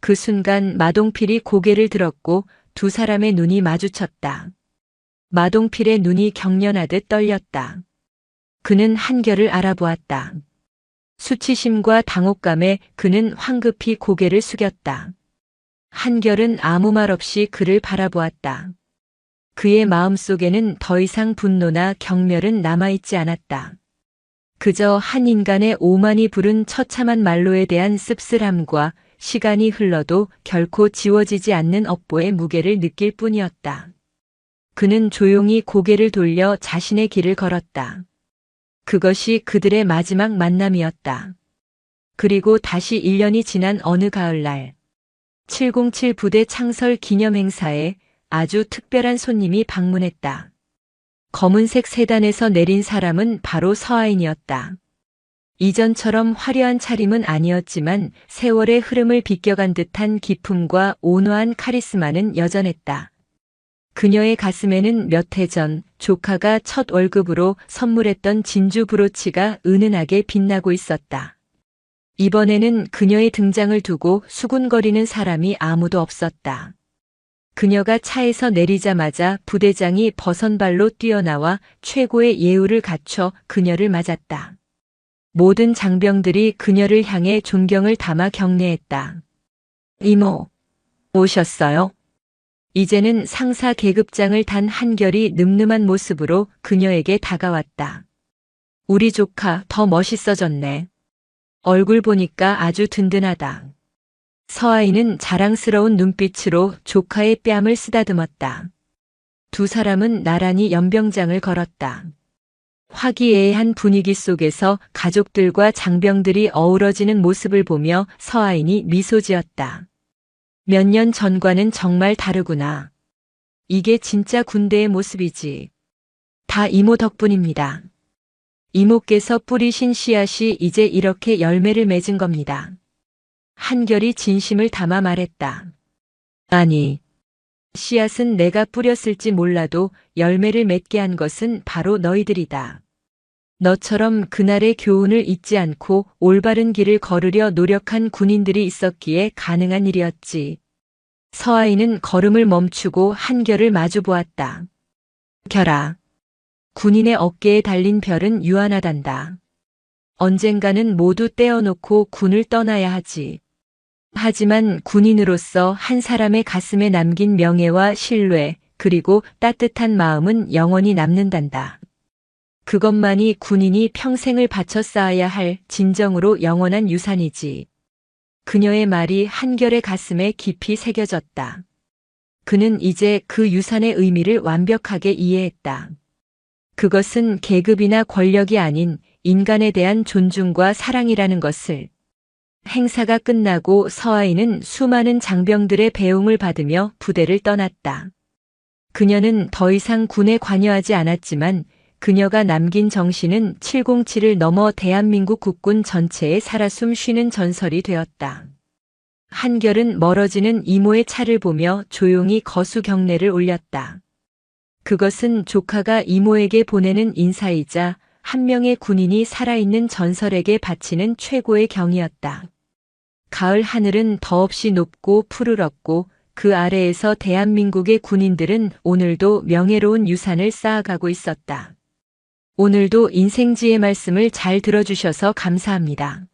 그 순간 마동필이 고개를 들었고 두 사람의 눈이 마주쳤다. 마동필의 눈이 경련하듯 떨렸다. 그는 한결을 알아보았다. 수치심과 당혹감에 그는 황급히 고개를 숙였다. 한결은 아무 말 없이 그를 바라보았다. 그의 마음속에는 더 이상 분노나 경멸은 남아있지 않았다. 그저 한 인간의 오만이 부른 처참한 말로에 대한 씁쓸함과 시간이 흘러도 결코 지워지지 않는 업보의 무게를 느낄 뿐이었다. 그는 조용히 고개를 돌려 자신의 길을 걸었다. 그것이 그들의 마지막 만남이었다. 그리고 다시 1년이 지난 어느 가을날, 707 부대 창설 기념 행사에 아주 특별한 손님이 방문했다. 검은색 세단에서 내린 사람은 바로 서하인이었다. 이전처럼 화려한 차림은 아니었지만 세월의 흐름을 비껴간 듯한 기품과 온화한 카리스마는 여전했다. 그녀의 가슴에는 몇 해 전 조카가 첫 월급으로 선물했던 진주 브로치가 은은하게 빛나고 있었다. 이번에는 그녀의 등장을 두고 수군거리는 사람이 아무도 없었다. 그녀가 차에서 내리자마자 부대장이 버선발로 뛰어나와 최고의 예우를 갖춰 그녀를 맞았다. 모든 장병들이 그녀를 향해 존경을 담아 경례했다. 이모, 오셨어요? 이제는 상사 계급장을 단 한결이 늠름한 모습으로 그녀에게 다가왔다. 우리 조카 더 멋있어졌네. 얼굴 보니까 아주 든든하다. 서하인은 자랑스러운 눈빛으로 조카의 뺨을 쓰다듬었다. 두 사람은 나란히 연병장을 걸었다. 화기애애한 분위기 속에서 가족들과 장병들이 어우러지는 모습을 보며 서하인이 미소 지었다. 몇 년 전과는 정말 다르구나. 이게 진짜 군대의 모습이지. 다 이모 덕분입니다. 이모께서 뿌리신 씨앗이 이제 이렇게 열매를 맺은 겁니다. 한결이 진심을 담아 말했다. 아니, 씨앗은 내가 뿌렸을지 몰라도 열매를 맺게 한 것은 바로 너희들이다. 너처럼 그날의 교훈을 잊지 않고 올바른 길을 걸으려 노력한 군인들이 있었기에 가능한 일이었지. 서하인은 걸음을 멈추고 한결을 마주 보았다. 결아, 군인의 어깨에 달린 별은 유한하단다. 언젠가는 모두 떼어놓고 군을 떠나야 하지. 하지만 군인으로서 한 사람의 가슴에 남긴 명예와 신뢰, 그리고 따뜻한 마음은 영원히 남는단다. 그것만이 군인이 평생을 바쳐 쌓아야 할 진정으로 영원한 유산이지. 그녀의 말이 한결의 가슴에 깊이 새겨졌다. 그는 이제 그 유산의 의미를 완벽하게 이해했다. 그것은 계급이나 권력이 아닌 인간에 대한 존중과 사랑이라는 것을. 행사가 끝나고 서하인은 수많은 장병들의 배웅을 받으며 부대를 떠났다. 그녀는 더 이상 군에 관여하지 않았지만 그녀가 남긴 정신은 707을 넘어 대한민국 국군 전체에 살아 숨쉬는 전설이 되었다. 한결은 멀어지는 이모의 차를 보며 조용히 거수 경례를 올렸다. 그것은 조카가 이모에게 보내는 인사이자 한 명의 군인이 살아있는 전설에게 바치는 최고의 경이었다. 가을 하늘은 더없이 높고 푸르렀고 그 아래에서 대한민국의 군인들은 오늘도 명예로운 유산을 쌓아가고 있었다. 오늘도 인생지의 말씀을 잘 들어주셔서 감사합니다.